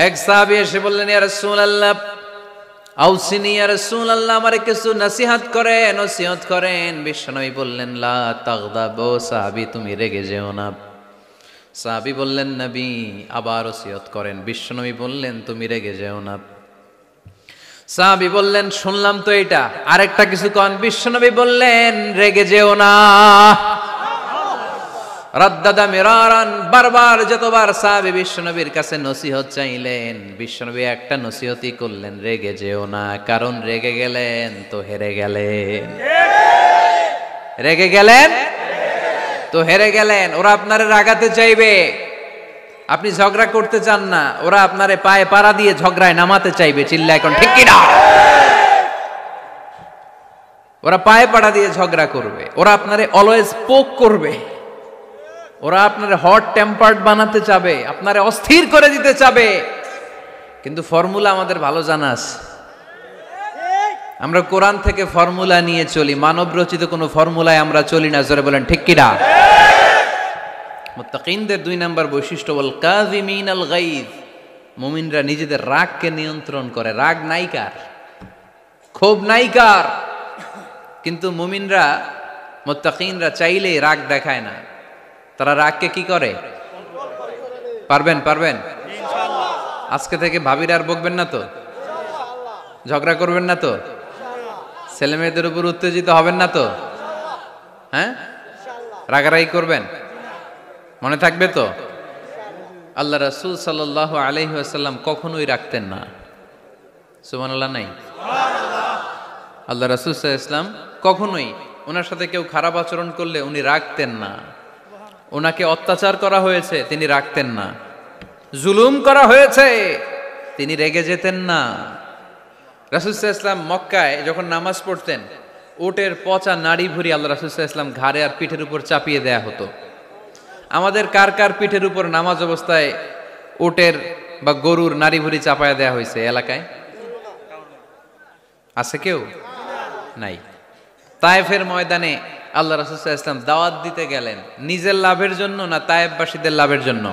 এক সাহাবী এসে বললেন ইয়া রাসূলুল্লাহ আউসিনি ইয়া রাসূলুল্লাহ, আমারে কিছু নসিহত করেন। বিশ্বনবী বললেন লা তাগদাব, ও সাহাবী তুমি রেগে যেও না। সাহাবী বললেন নবী আবার ওসিয়ত করেন। বিশ্বনবী বললেন তুমি রেগে যেও না। সাহাবী বললেন শুনলাম তো এটা, আরেকটা কিছু কন। বিশ্বনবী বললেন রেগে যেও না। রাদ্দাদা মিরারান, বারবার যতবার সাহাবী বিশ্বনবীর কাছে নসিহত চাইলেন, বিশ্বনবী একটা নসিহতই করলেন, রেগে যেও না, কারণ রেগে গেলেন তো হেরে গেলেন। রেগে গেলেন তো হেরে গেলেন। ওরা আপনারে রাগাতে চাইবে, আপনি ঝগড়া করতে চান না, ওরা আপনারে পায়ে পাড়া দিয়ে ঝগড়ায় নামাতে চাইবে। চিল্লা এখন ঠিক কিনা? ওরা পায়ে পাড়া দিয়ে ঝগড়া করবে, ওরা আপনারে অলওয়েজ পোক করবে, ওরা আপনারে হট টেম্পার্ড বানাতে চাবে, আপনারে অস্থির করে দিতে চাবে। কিন্তু ফর্মুলা আমাদের ভালো জানা আছে, আমরা কোরআন থেকে ফর্মুলা নিয়ে চলি, মানব রচিত কোনো ফর্মুলায় আমরা চলি না। জোরে বলেন ঠিক কিনা? মুত্তাকিনদের 2 নাম্বার বৈশিষ্ট্য ওয়াল কাযিমিনাল গায়জ, মুমিনরা নিজেদের রাগকে নিয়ন্ত্রণ করে। রাগ নাইকার, ক্ষোভ নাইকার, কিন্তু মুমিনরা মুত্তাকিনরা চাইলেই রাগ দেখায় না, তারা রাগকে কি করে? পারবেন ইনশাআল্লাহ। আজকে থেকে ভাবির আর বকবেন না তো, ঝগড়া করবেন না তো, ছেলে মেয়েদের উপর উত্তেজিত হবেন না তো, হ্যাঁ রাগারাগি করবেন, মনে থাকবে তো? আল্লাহ রাসূল সাল্লাল্লাহু আলাইহি ওয়াসাল্লাম কখনোই রাখতেন না। সুবহানাল্লাহ নাই? আল্লাহ রাসূল সাল্লাল্লাহু আলাইহি ওয়াসাল্লাম কখনোই, ওনার সাথে কেউ খারাপ আচরণ করলে উনি রাখতেন না। ওনাকে অত্যাচার করা হয়েছে তিনি রাখতেন না, জুলুম করা হয়েছে তিনি রেগে যেতেন না। রাসূল সাল্লাল্লাহু আলাইহি ওয়াসাল্লাম মক্কায় যখন নামাজ পড়তেন, উটের পচা নাড়ি ভুঁড়ি আল্লাহ রাসূল সাল্লাল্লাহু আলাইহি ওয়াসাল্লাম ঘাড়ে আর পিঠের উপর চাপিয়ে দেয়া হতো। আমাদের কার কার পিঠের উপর নামাজ অবস্থায় উটের বা গরুর নাড়ি ভুঁড়ি চাপায়া দেয়া হয়েছে এলাকায়? আছে কেউ? নাই। তায়েফের ময়দানে আল্লাহ রাসূল সাল্লাল্লাহু আলাইহি ওয়াসাল্লাম দাওয়াত দিতে গেলেন, নিজের লাভের জন্য না তায়েফবাসীদের লাভের জন্য?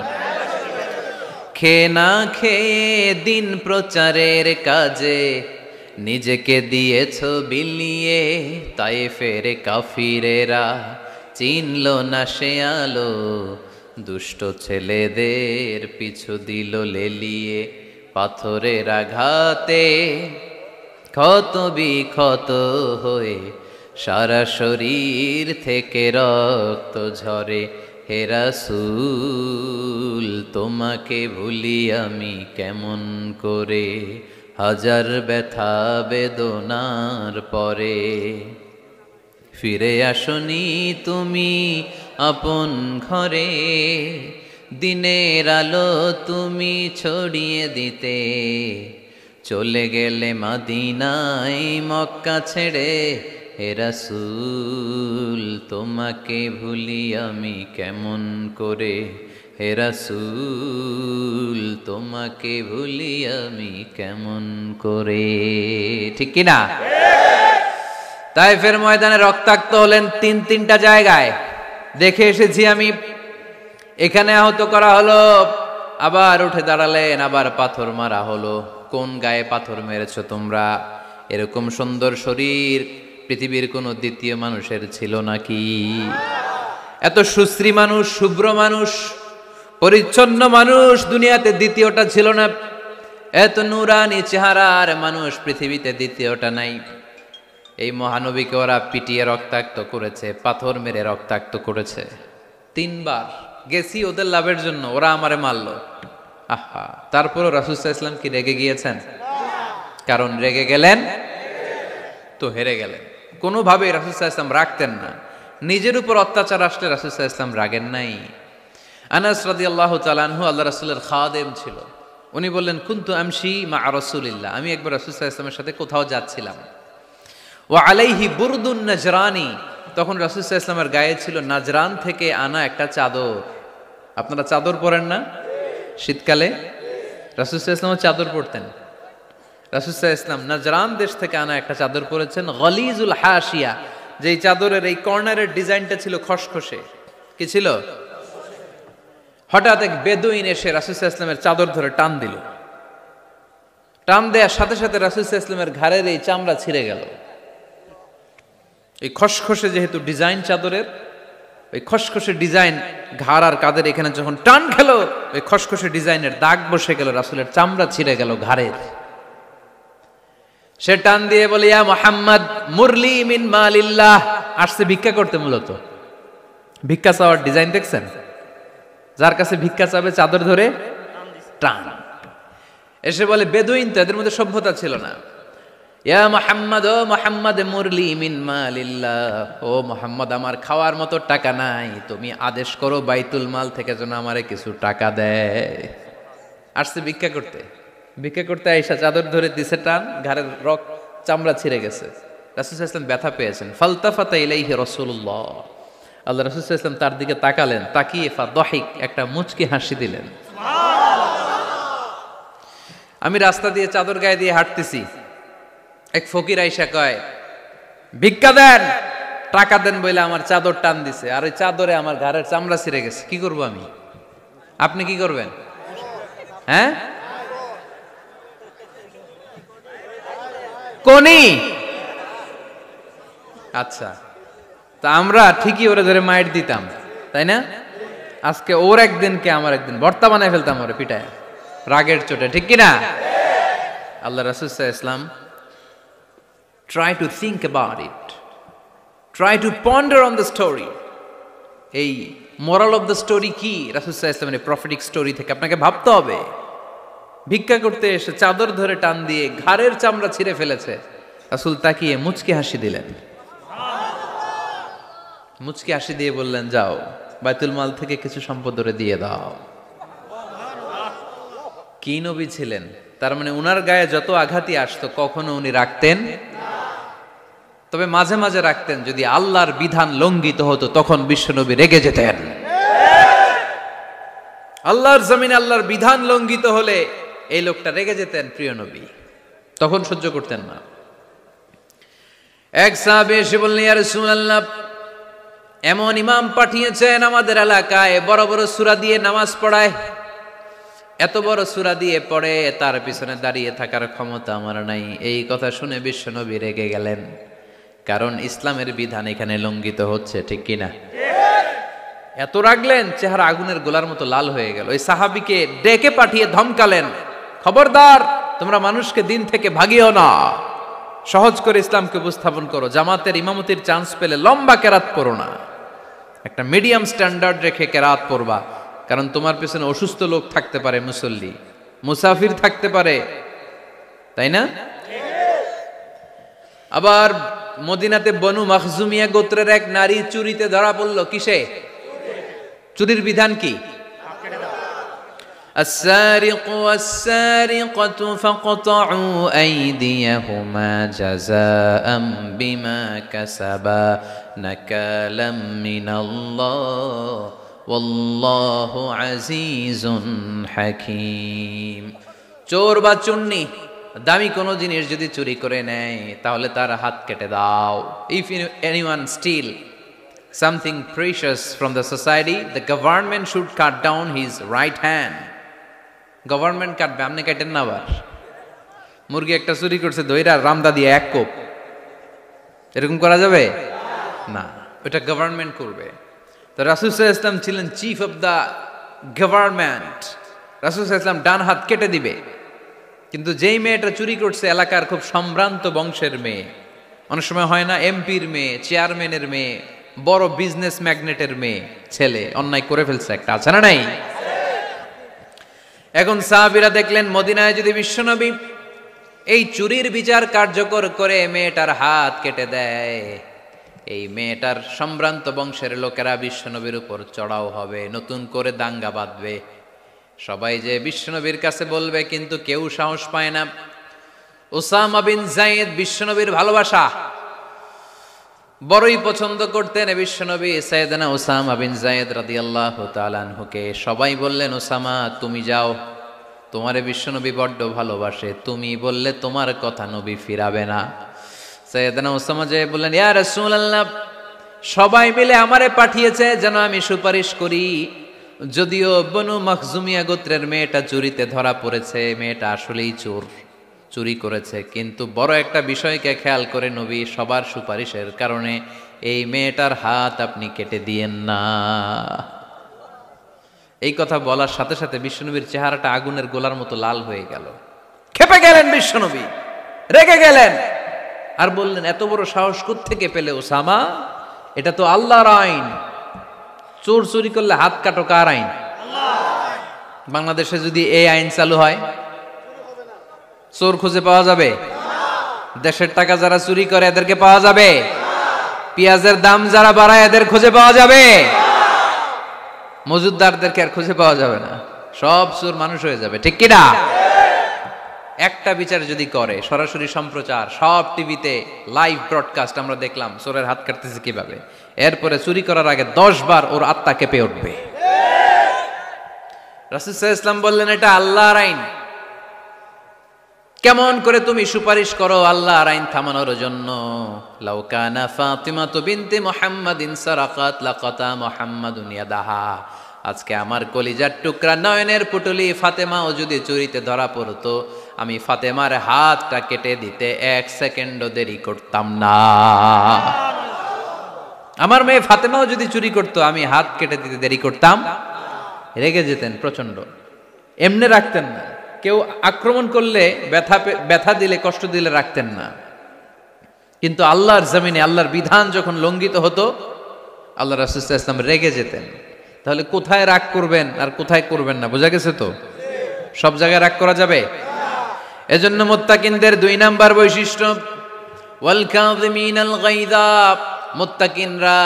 খেয়ে না খেয়ে দিন প্রচারের কাজে নিজেকে দিয়েছ বিলিয়ে, তায়েফের কাফিরেরা চিনল না সে আলো, দুষ্ট ছেলেদের পিছু দিল লেলিয়ে পাথরের আঘাতে, ক্ষত বিক্ষত হয়ে সারা শরীর থেকে রক্ত ঝরে। হে রাসূল তোমাকে ভুলি আমি কেমন করে, হাজার ব্যথা বেদনার পরে। ফিরে আসনি তুমি আপন ঘরে, দিনের আলো তুমি ছড়িয়ে দিতে, চলে গেলে মদিনায় মক্কা ছেড়ে। হে রাসূল তোমাকে ভুলি আমি কেমন করে, হে রাসূল তোমাকে ভুলি আমি কেমন করে। ঠিক কিনা? তাইফের ময়দানে রক্তাক্ত হলেন তিনটা জায়গায়, দেখে এসেছি আমি। এখানে আহত করা হলো, আবার উঠে দাঁড়ালেন, আবার পাথর মারা হলো। কোন গায়ে পাথর মেরেছ তোমরা? এরকম সুন্দর শরীর পৃথিবীর কোন দ্বিতীয় মানুষের ছিল নাকি? এত সুশ্রী মানুষ, শুভ্র মানুষ, পরিচ্ছন্ন মানুষ দুনিয়াতে দ্বিতীয়টা ছিল না। এত নুরানি চেহারার মানুষ পৃথিবীতে দ্বিতীয়টা নাই। এই মহানবীকে ওরা পিটিয়ে রক্তাক্ত করেছে, পাথর মেরে রক্তাক্ত করেছে 3 বার। গেছি ওদের লাভের জন্য, ওরা আমারে মারল। আহা, তারপরও রাসূল সাল্লাল্লাহু আলাইহি ওয়াসাল্লাম কি রেগে গিয়েছেন? কারণ রেগে গেলেন তো হেরে গেলেন। কোনোভাবেই রাসূল সাল্লাল্লাহু আলাইহি ওয়াসাল্লাম রাখতেন না। নিজের উপর অত্যাচার আসলে রাসূল সাল্লাল্লাহু আলাইহি ওয়াসাল্লাম রাগেন নাই। আনাস রাদিয়াল্লাহু তাআলা আনহু আল্লাহ রাসূলের খাদেম ছিল। উনি বললেন, কুনতু আমশি মা রাসূলিল্লাহ, আমি একবার রাসূল সাল্লাল্লাহু আলাইহি ওয়াসাল্লামের সাথে কোথাও যাচ্ছিলাম। ওয়া আলাইহি বুরদুন নাজরানি, তখন রাসূল সাল্লাল্লাহু আলাইহি ওয়াসাল্লামের গায়ে ছিল নাজরান থেকে আনা একটা চাদর। আপনারা চাদর পরেন না শীতকালে? রাসূল সাল্লাল্লাহু আলাইহি ওয়াসাল্লাম চাদর পরতেন। রাসূল সাল্লাল্লাহু আলাইহি ওয়াসাল্লাম নাজরান দেশ থেকে আনা একটা চাদর পরেছেন, গলিজুল হাশিয়া, যেই চাদরের এই কর্নারের ডিজাইনটা ছিল খসখসে। কি ছিল? হঠাৎ এক বেদুইন এসে রাসূল সাল্লাল্লাহু আলাইহি ওয়াসাল্লামের চাদর ধরে টান দিল। টান দেওয়ার সাথে সাথে রাসূল সাল্লাল্লাহু আলাইহি ওয়াসাল্লামের ঘাড়ের এই চামড়া ছিঁড়ে গেল। এই খসখসে যেহেতু ডিজাইন চাদরের, ওই খসখসে ডিজাইন ঘাড় আর কাঁধের এখানে যখন টান খেলো, ওই খসখসে ডিজাইনের দাগ বসে গেল, রাসূলের চামড়া ছিঁড়ে গেল ঘাড়ের। সে টান দিয়ে বলে, ইয়া মুহাম্মদ মুরলি মিন মালিল্লাহ। আসছে ভিক্ষা করতে। মূলত ভিক্ষা চাওয়ার ডিজাইন দেখছেন? যার কাছে ভিক্ষা চাবে চাদর ধরে টান। এসে বলে, বেদুইন তো, এদের মধ্যে সভ্যতা ছিল না। ইয়া মুহাম্মদ, ও মুহাম্মদ মুরলি মিন মালিল্লাহ, ও মুহাম্মদ আমার খাওয়ার মতো টাকা নাই, তুমি আদেশ করো বাইতুল মাল থেকে যেন আমারে কিছু টাকা দেয়। আসছে ভিক্ষা করতে। ভিক্ষা করতে আইসা চাদর ধরে দিছে টান, ঘাড়ের চামড়া ছিঁড়ে গেছে। রাসূল সাল্লাল্লাহু আলাইহি ওয়াসাল্লাম ব্যথা পেয়েছেন। ফালতাফাতা ইলাইহি রাসূলুল্লাহ, আল্লাহ রাসূল সাল্লাল্লাহু আলাইহি ওয়াসাল্লাম তার দিকে তাকালেন, তাকিয়ে ফাদহিক, একটা মুচকি হাসি দিলেন। আমি রাস্তা দিয়ে চাদর গায়ে দিয়ে হাঁটতেছি, এক ফকির আইসা কয়, ভিক্ষা দেন, টাকা দেন বলে আমার চাদর টান দিছে, আর ওই চাদরে আমার ঘাড়ের চামড়া ছিঁড়ে গেছে। কি করব আমি? আপনি কি করবেন? হ্যাঁ, কোনি? আচ্ছা, তা আমরা ঠিকই ওরে ধরে মাইর দিতাম, তাই না? আজকে ওর একদিন কে আমার একদিন ভর্তা বানায় ফেলতাম ওরে পিটায়, রাগের চোটে। ঠিক কিনা? আল্লাহ রাসূল সাল্লাল্লাহু আলাইহি ওয়াসাল্লাম try to think about it, try to ponder on the story. এই মোরাল অফ দ্য স্টোরি কি? রাসূল সাল্লাল্লাহু আলাইহি ওয়াসাল্লামের প্রফেটিক স্টোরি থেকে আপনাকে ভাবতে হবে। ভিক্ষা করতে এসে চাদর ধরে টান দিয়ে ঘাড়ের চামড়া ছিঁড়ে ফেলেছে, রাসূল তাকিয়ে মুচকি হাসি দিলেন। মুচকি হাসি দিয়ে বললেন, যাও বাইতুল মাল থেকে কিছু সম্পদ ধরে দিয়ে দাও। কি নবী ছিলেন! তার মানে উনার গায়ে যত আঘাতই আসতো কখনো উনি রাখতেন, তবে মাঝে মাঝে রাখতেন। যদি আল্লাহর বিধান লঙ্ঘিত হতো তখন বিশ্বনবী রেগে যেতেন। আল্লাহর জমিনে আল্লাহর বিধান লঙ্ঘিত হলে এই লোকটা রেগে যেতেন, প্রিয় নবী, তখন সহ্য করতেন না। এক সাহাবী এসে বললেন, ইয়া রাসূলুল্লাহ, এমন ইমাম পাঠিয়েছেন আমাদের এলাকায়, বড় বড় সূরা দিয়ে নামাজ পড়ায়, এত বড় সূরা দিয়ে পড়ে, তার পিছনে দাঁড়িয়ে থাকার ক্ষমতা আমার নাই। এই কথা শুনে বিশ্বনবী রেগে গেলেন, কারণ ইসলামের বিধান এখানে লঙ্ঘিত হচ্ছে। ঠিক কিনা? এত রাগলেন চেহারা আগুনের গোলার মতো লাল হয়ে গেল। ওই সাহাবীকে ডেকে পাঠিয়ে ধমকালেন, খবরদার তোমরা মানুষকে দিন থেকে ভাগিও না, সহজ করে ইসলামকে উপস্থাপন করো, জামাতের ইমামতির চান্স পেলে লম্বা কেরাত পড়ো না, একটা মিডিয়াম স্ট্যান্ডার্ড রেখে কেরাত পড়বা, কারণ তোমার পেছনে অসুস্থ লোক থাকতে পারে, মুসল্লি মুসাফির থাকতে পারে, তাই না? আবার মদিনাতে বনু মাখজুমিয়া গোত্রের এক নারী চুরিতে ধরা পড়ল। কিসে? চুরির বিধান কি? السارق والسارقة فاقطعوا أيديهما جزاء بما كسبا نكالا من الله والله عزيز حكيم। চোর বা চুন্নি দামি কোনো জিনিস যদি চুরি করে নেয় তাহলে তার হাত কেটে দাও। If anyone steal something precious from the society, the government should cut down his right hand. Government কাটবে, আপনি কাটেন না। আবার মুরগি একটা চুরি করছে, দইরা রামদা দিয়ে এক কোপ, এরকম করা যাবে না, ওটা গভর্নমেন্ট করবে। তো রাসূল সাল্লাল্লাহু আলাইহি ওয়াসাল্লাম ছিলেন চিফ অফ দা গভর্নমেন্ট, রাসূল সাল্লাল্লাহু আলাইহি ওয়াসাল্লাম ডান হাত কেটে দিবে। কিন্তু যেই মেয়েটা চুরি করছে এলাকার খুব সম্ভ্রান্ত বংশের মেয়ে, অনেক সময় হয় না এমপির মেয়ে, চেয়ারম্যানের মেয়ে, বড় বিজনেস ম্যাগনেটের মেয়ে, ছেলে অন্যায় করে ফেলছে একটা, আছে না নাই? এখন সাহাবীরা দেখলেন মদিনায় যদি বিশ্বনবী এই চুরির বিচার কার্যকর করে মেয়েটার হাত কেটে দেয়, এই মেয়েটার সম্ভ্রান্ত বংশের লোকেরা বিশ্বনবীর উপর চড়াও হবে, নতুন করে দাঙ্গা বাঁধবে, সবাই যে বিশ্বনবীর কাছে বলবে, কিন্তু কেউ সাহস পায় না। উসামা বিন যায়েদ বিশ্বনবীর ভালোবাসা বড়ই পছন্দ করতেন বিশ্বনবী। সাইয়েদনা উসামা বিন যায়েদ রাদিয়াল্লাহু তাআলা আনহুকে সবাই বললেন, উসামা তুমি যাও, তোমারে বিশ্বনবী বড্ড ভালোবাসে, তুমি বললে তোমার কথা নবী ফিরাবে না। সাইয়েদনা উসামা যে বললেন, ইয়া রাসূলুল্লাহ, সবাই মিলে আমারে পাঠিয়েছে যেন আমি সুপারিশ করি, যদিও বনু মাখজুমিয়া গোত্রের মেয়েটা চুরিতে ধরা পড়েছে, মেয়েটা আসলেই চোর, চুরি করেছে, কিন্তু বড় একটা বিষয়কে খেয়াল করে নবী সবার সুপারিশের কারণে এই মেয়েটার হাত আপনি কেটে দিয়েন না। এই কথা বলার সাথে সাথে বিশ্বনবীর চেহারাটা আগুনের গোলার মতো লাল হয়ে গেল, ক্ষেপে গেলেন বিশ্বনবী, রেগে গেলেন, আর বললেন, এত বড় সাহস কোত্থেকে পেলে ওসামা? এটা তো আল্লাহর আইন, চোর চুরি করলে হাত কাটো কার আইন? বাংলাদেশে যদি এই আইন চালু হয় চোর খুঁজে পাওয়া যাবে? দেশের টাকা যারা চুরি করে এদেরকে পাওয়া যাবে? পেঁয়াজের দাম যারা বাড়ায় এদের খুঁজে পাওয়া যাবে? মজুদদারদেরকে আর খুঁজে পাওয়া যাবে না, সব চোর মানুষ হয়ে যাবে, ঠিক কি না? একটা বিচার যদি করে, সরাসরি সম্প্রচার, সব টিভিতে লাইভ ব্রডকাস্ট আমরা দেখলাম চোরের হাত কাটতেছে কিভাবে, এরপরে চুরি করার আগে 10 বার ওর আত্মা কেঁপে উঠবে। রাসূল সাল্লাল্লাহু আলাইহি ওয়াসাল্লাম বললেন, এটা আল্লাহর আইন, কেমন করে তুমি সুপারিশ করো আল্লাহর আইন থামানোর জন্য? লাউ কানা ফাতিমাতু বিনতে মুহাম্মাদিন সারাকাত লাকাতা মুহাম্মাদুন ইয়াদাহা, আজকে আমার কলিজার টুকরা নয়নের পুটুলি ফাতেমাও যদি চুরিতে ধরা পড়তো, আমি ফাতেমার হাতটা কেটে দিতে 1 সেকেন্ডও দেরি করতাম না। আমার মেয়ে ফাতেমাও যদি চুরি করতো, আমি হাত কেটে দিতে দেরি করতাম। রেগে যেতেন প্রচন্ড, এমনি রাখতেন না, কেউ আক্রমণ করলে ব্যথা দিলে কষ্ট দিলে রাখতেন না, কিন্তু আল্লাহর জমিনে আল্লাহর বিধান যখন লঙ্ঘিত হতো আল্লাহ রাসূল সাল্লাল্লাহু আলাইহি ওয়াসাল্লাম রেগে যেতেন। তাহলে কোথায় রাগ করবেন আর কোথায় করবেন না বোঝা গেছে তো? সব জায়গায় রাগ করা যাবে? এজন্য মুত্তাকিনদের 2 নাম্বার বৈশিষ্ট্য, ওয়াল কাযিমিনাল গায়যা, মুত্তাকিনরা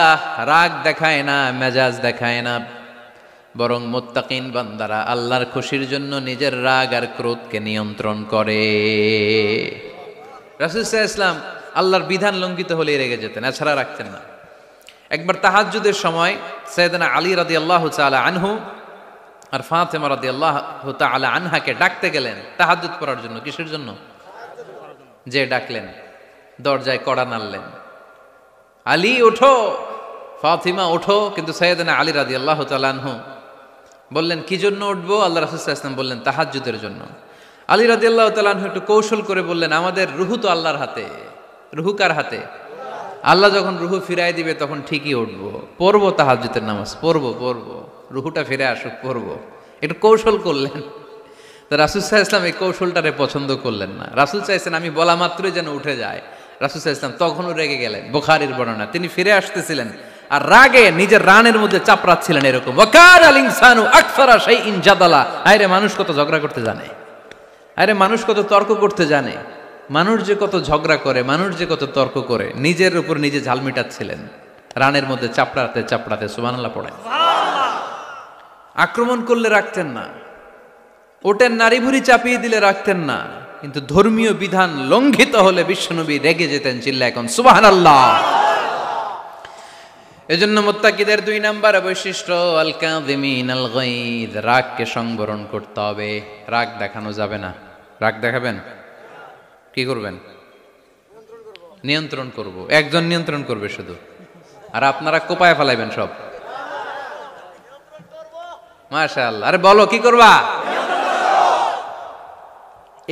রাগ দেখায় না, মেজাজ দেখায় না, বরং মুত্তাকিন বান্দারা আল্লাহর খুশির জন্য নিজের রাগ আর ক্রোধকে নিয়ন্ত্রণ করে। রাসূল সাল্লাল্লাহু আলাইহি ওয়াসাল্লাম আল্লাহর বিধান লঙ্ঘিত হলে রেগে যেতেন, এছাড়া রাখতেন না। একবার তাহাজ্জুদের সময় সাইয়েদনা আলী রাদিয়াল্লাহু তাআলা আনহু আর ফাতেমা রাদিয়াল্লাহু তাআলা আনহাকে ডাকতে গেলেন তাহাজ্জুদ পড়ার জন্য। কিসের জন্য? যে ডাকলেন, দরজায় কড়া নাড়লেন, আলী ওঠো, ফাতিমা ওঠো, কিন্তু সাইয়েদনা আলী রাদিয়াল্লাহু তাআলা আনহু বললেন, কি জন্য উঠবো? আল্লাহ রাসূল সাল্লাল্লাহু আলাইহি ওয়াসাল্লাম বললেন, তাহাজ্জুদের জন্য। আলী রাদিয়াল্লাহু তাআলা আনহু একটু কৌশল করে বললেন, আমাদের রুহু তো আল্লাহর হাতে। রুহু কার হাতে? আল্লাহ যখন রুহু ফিরাই দিবে তখন ঠিকই উঠবো, পড়বো তাহাজ্জুদের নামাজ, পড়বো, রুহুটা ফিরে আসুক, পড়বো। একটু কৌশল করলেন, তো রাসূল সাল্লাল্লাহু আলাইহি ওয়াসাল্লাম এই কৌশলটারে পছন্দ করলেন না। রাসূল চাইছেন আমি বলা মাত্রই যেন উঠে যায়। রাসূল সাল্লাল্লাহু আলাইহি ওয়াসাল্লাম তখনও রেগে গেলেন। বুখারীর বর্ণনা, তিনি ফিরে আসতেছিলেন আর রাগে নিজের রানের মধ্যে চাপড়াচ্ছিলেন এরকম, ওয়াকানাল ইনসানু আকসারা শাইইন জাদালা। আরে মানুষ কত ঝগড়া করতে জানে, আরে মানুষ কত তর্ক করতে জানে, মানুষ যে কত ঝগড়া করে, মানুষ যে কত তর্ক করে, নিজের উপর নিজে ঝাল মিটাচ্ছিলেন রানের মধ্যে চাপড়াতে চাপড়াতে। সুবহানাল্লাহ পড়েন। আক্রমণ করলে রাখতেন না, ওটের নারী ভুঁড়ি চাপিয়ে দিলে রাখতেন না, কিন্তু ধর্মীয় বিধান লঙ্ঘিত হলে বিশ্বনবী রেগে যেতেন, চিল্লায় এখন সুবহানাল্লাহ। এজন্য মুত্তাকিদের 2 নাম্বার বৈশিষ্ট্য আল কাযিমিনাল গায়জ, রাগকে সংবরণ করতে হবে। রাগ দেখানো যাবে না। রাগ দেখাবেন, কি করবেন? নিয়ন্ত্রণ করব। একজন নিয়ন্ত্রণ করবে শুধু, আর আপনারা কোপায় ফেলাইবেন সব। মাশাআল্লাহ। আরে বলো কি করবা?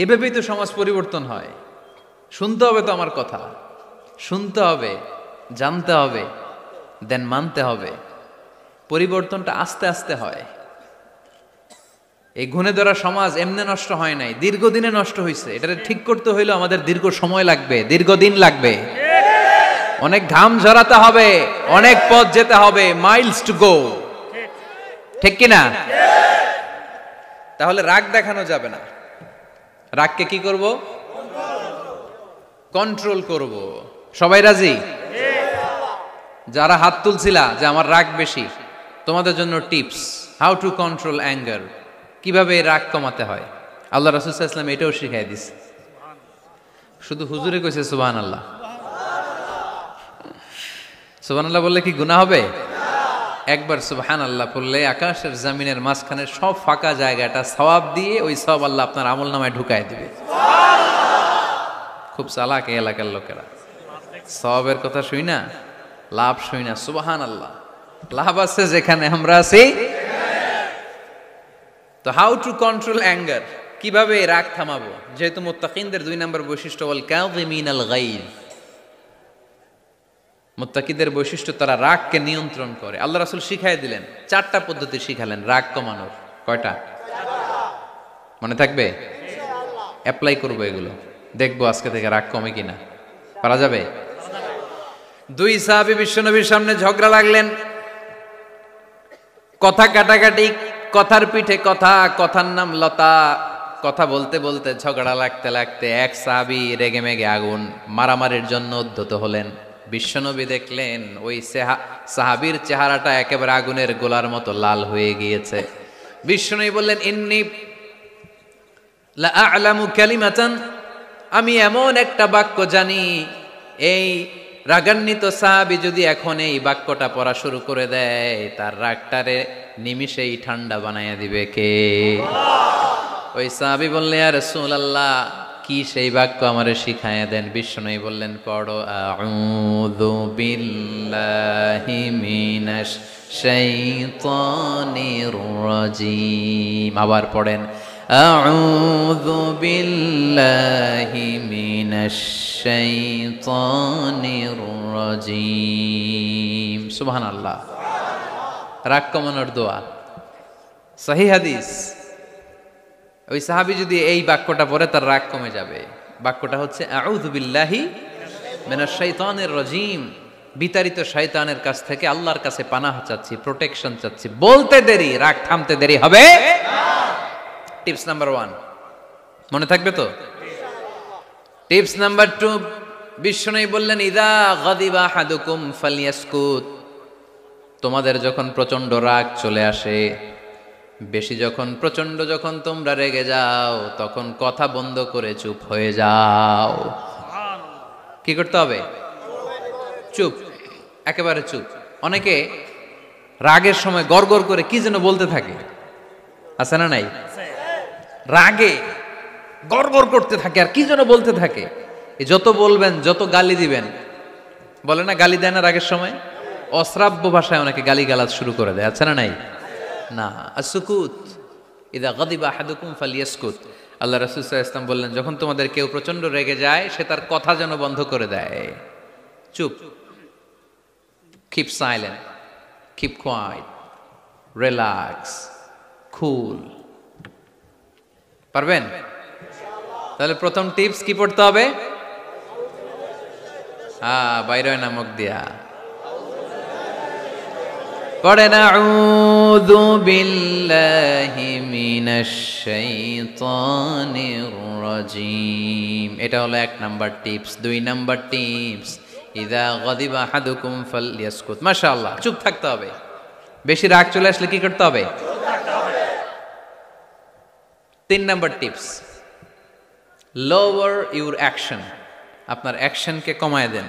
এভাবেই তো সমাজ পরিবর্তন হয়। শুনতে হবে তো আমার কথা, শুনতে হবে, জানতে হবে, দেন মানতে হবে। পরিবর্তনটা আস্তে আস্তে হয়। এই গুণে ধরা সমাজ এমনি নষ্ট হয় নাই, দীর্ঘদিনে নষ্ট হয়েছে। এটা ঠিক করতে হইলে আমাদের দীর্ঘ সময় লাগবে, দীর্ঘদিন লাগবে, অনেক ঘাম ঝরাতে হবে, অনেক পথ যেতে হবে, মাইলস টু গো। ঠিক কিনা? তাহলে রাগ দেখানো যাবে না। রাগকে কি করব? কন্ট্রোল করব। সবাই রাজি? যারা হাত তুলছিলা যে আমার রাগ বেশি, তোমাদের জন্য tips, how to control anger, কিভাবে রাগ কমাতে হয়। আল্লাহ রাসূল সাল্লাল্লাহু আলাইহি ওয়াসাল্লাম এটাও শিখাই দিছে। শুধু হুজুরে কইছে সুবহানাল্লাহ। সুবহানাল্লাহ বললে কি গুনাহ হবে? একবার সুবহানাল্লাহ বললে আকাশের জমিনের মাঝখানে সব ফাঁকা জায়গাটা সওয়াব দিয়ে ওই সওয়াব আল্লাহ আপনার আমলনামায় ঢুকায় দিবে। খুব চালাক এই এলাকার লোকেরা, সওয়াবের কথা শুই না, লাভ শুই না। সুবহানাল্লাহ, লাভ আছে যেখানে আমরা আছি। তো হাউ টু কন্ট্রোল অ্যাঙ্গার, কিভাবে রাগ থামাবো? যেহেতু মুত্তাকিনদের 2 নম্বর বৈশিষ্ট্য ওয়াল কাযিমিনাল গায়জ, মুত্তাকিদের বৈশিষ্ট্য তারা রাগকে নিয়ন্ত্রণ করে। আল্লাহ রাসূল শিখাই দিলেন, 4টা পদ্ধতি শিখালেন রাগ কমানোর। কয়টা মনে থাকবে? অ্যাপ্লাই করবো এগুলো, দেখবো আজকে থেকে রাগ কমে কিনা। পারা যাবে? 2 সাহাবী বিশ্বনবীর সামনে ঝগড়া লাগলেন, কথা কাটাকাটি, কথার পিঠে কথা, কথার নাম লতা। কথা বলতে বলতে ঝগড়া লাগতে লাগতে এক সাহাবী রেগে মেগে আগুন, মারামারির জন্য উদ্ধত হলেন। বিশ্বনবী দেখলেন ওই সাহাবীর চেহারাটা একেবারে আগুনের গোলার মতো লাল হয়ে গিয়েছে। বিশ্বনবী বললেন, ইন্নী লা আ'লামু কালিমাতান, আমি এমন একটা বাক্য জানি, এই রাগান্বিত সাহাবী যদি এখন এই বাক্যটা পড়া শুরু করে দেয়, তার রাগটারে নিমিষেই ঠান্ডা বানাইয়া দিবে কে? ওই সাহাবী বললেন, ইয়া রাসূলুল্লাহ, কি সেই বাক্য আমারে শিখাইয়া দেন। বিশ্বনবী বললেন, পড়ো আউযু বিল্লাহি মিনাশ শাইতানির রাজিম। আবার পড়েন আউযু বিল্লাহি মিনাশ শাইতানির রাজিম। সুবহানাল্লাহ। রাগ কমানোর দোয়া, সহিহ হাদিস। ওই সাহাবী যদি এই বাক্যটা পড়ে তার রাগ কমে যাবে। বাক্যটা হচ্ছে আউযু বিল্লাহি মিনাশ শাইতানির রাজিম, বিতাড়িত শয়তানের কাছ থেকে আল্লাহর কাছে পানাহ চাচ্ছি, প্রোটেকশন চাচ্ছি। বলতে দেরি, রাগ থামতে দেরি হবে না। টিপস নাম্বার 1 মনে থাকবে তো? টিপস নাম্বার 2, বিশ্বনবী বললেন, ইযা গাদিবা আহাদুকুম ফালইয়াসকুত, তোমাদের যখন প্রচন্ড রাগ চলে আসে, বেশি যখন, প্রচন্ড যখন তোমরা রেগে যাও, তখন কথা বন্ধ করে চুপ হয়ে যাও। কি করতে হবে? চুপ, একেবারে চুপ। অনেকে রাগের সময় গড়গড় করে কি যেন বলতে থাকে, আছে না নাই? রাগে গড়গড় করতে থাকে আর কি যেন বলতে থাকে। যত বলবেন, যত গালি দিবেন, বলে না গালি দেয় না রাগের সময়, অশ্রাব্য ভাষায় অনেকে গালিগালাজ শুরু করে দেয়, আছে না নাই? না, আসুকুত, ইদা গাদিবা আহাদুকুম ফালিয়াসকুত। আল্লাহ রাসূল সাল্লাল্লাহু আলাইহি ওয়াসাল্লাম বললেন, যখন তোমাদের কেউ প্রচন্ড রেগে যায়, সে তার কথা যেন বন্ধ করে দেয়, চুপ। Keep silent, keep quiet, relax, cool. পারবেন? তাহলে প্রথম টিপস কি পড়তে হবে? বাইরে নামক দিয়া পড়েন আউযু বিল্লাহি মিনাশ শাইতানির রাজিম। এটা হলো 1 নাম্বার টিপস। 2 নাম্বার টিপস, ইযা গাদিবা আহাদুকুম ফালইয়াসকুত। মাশাআল্লাহ, চুপ থাকতে হবে। বেশি রাগ চলে আসলে কি করতে হবে? চুপ থাকতে হবে। 3 number tips, lower your action. আপনার অ্যাকশনকে কমায় দেন।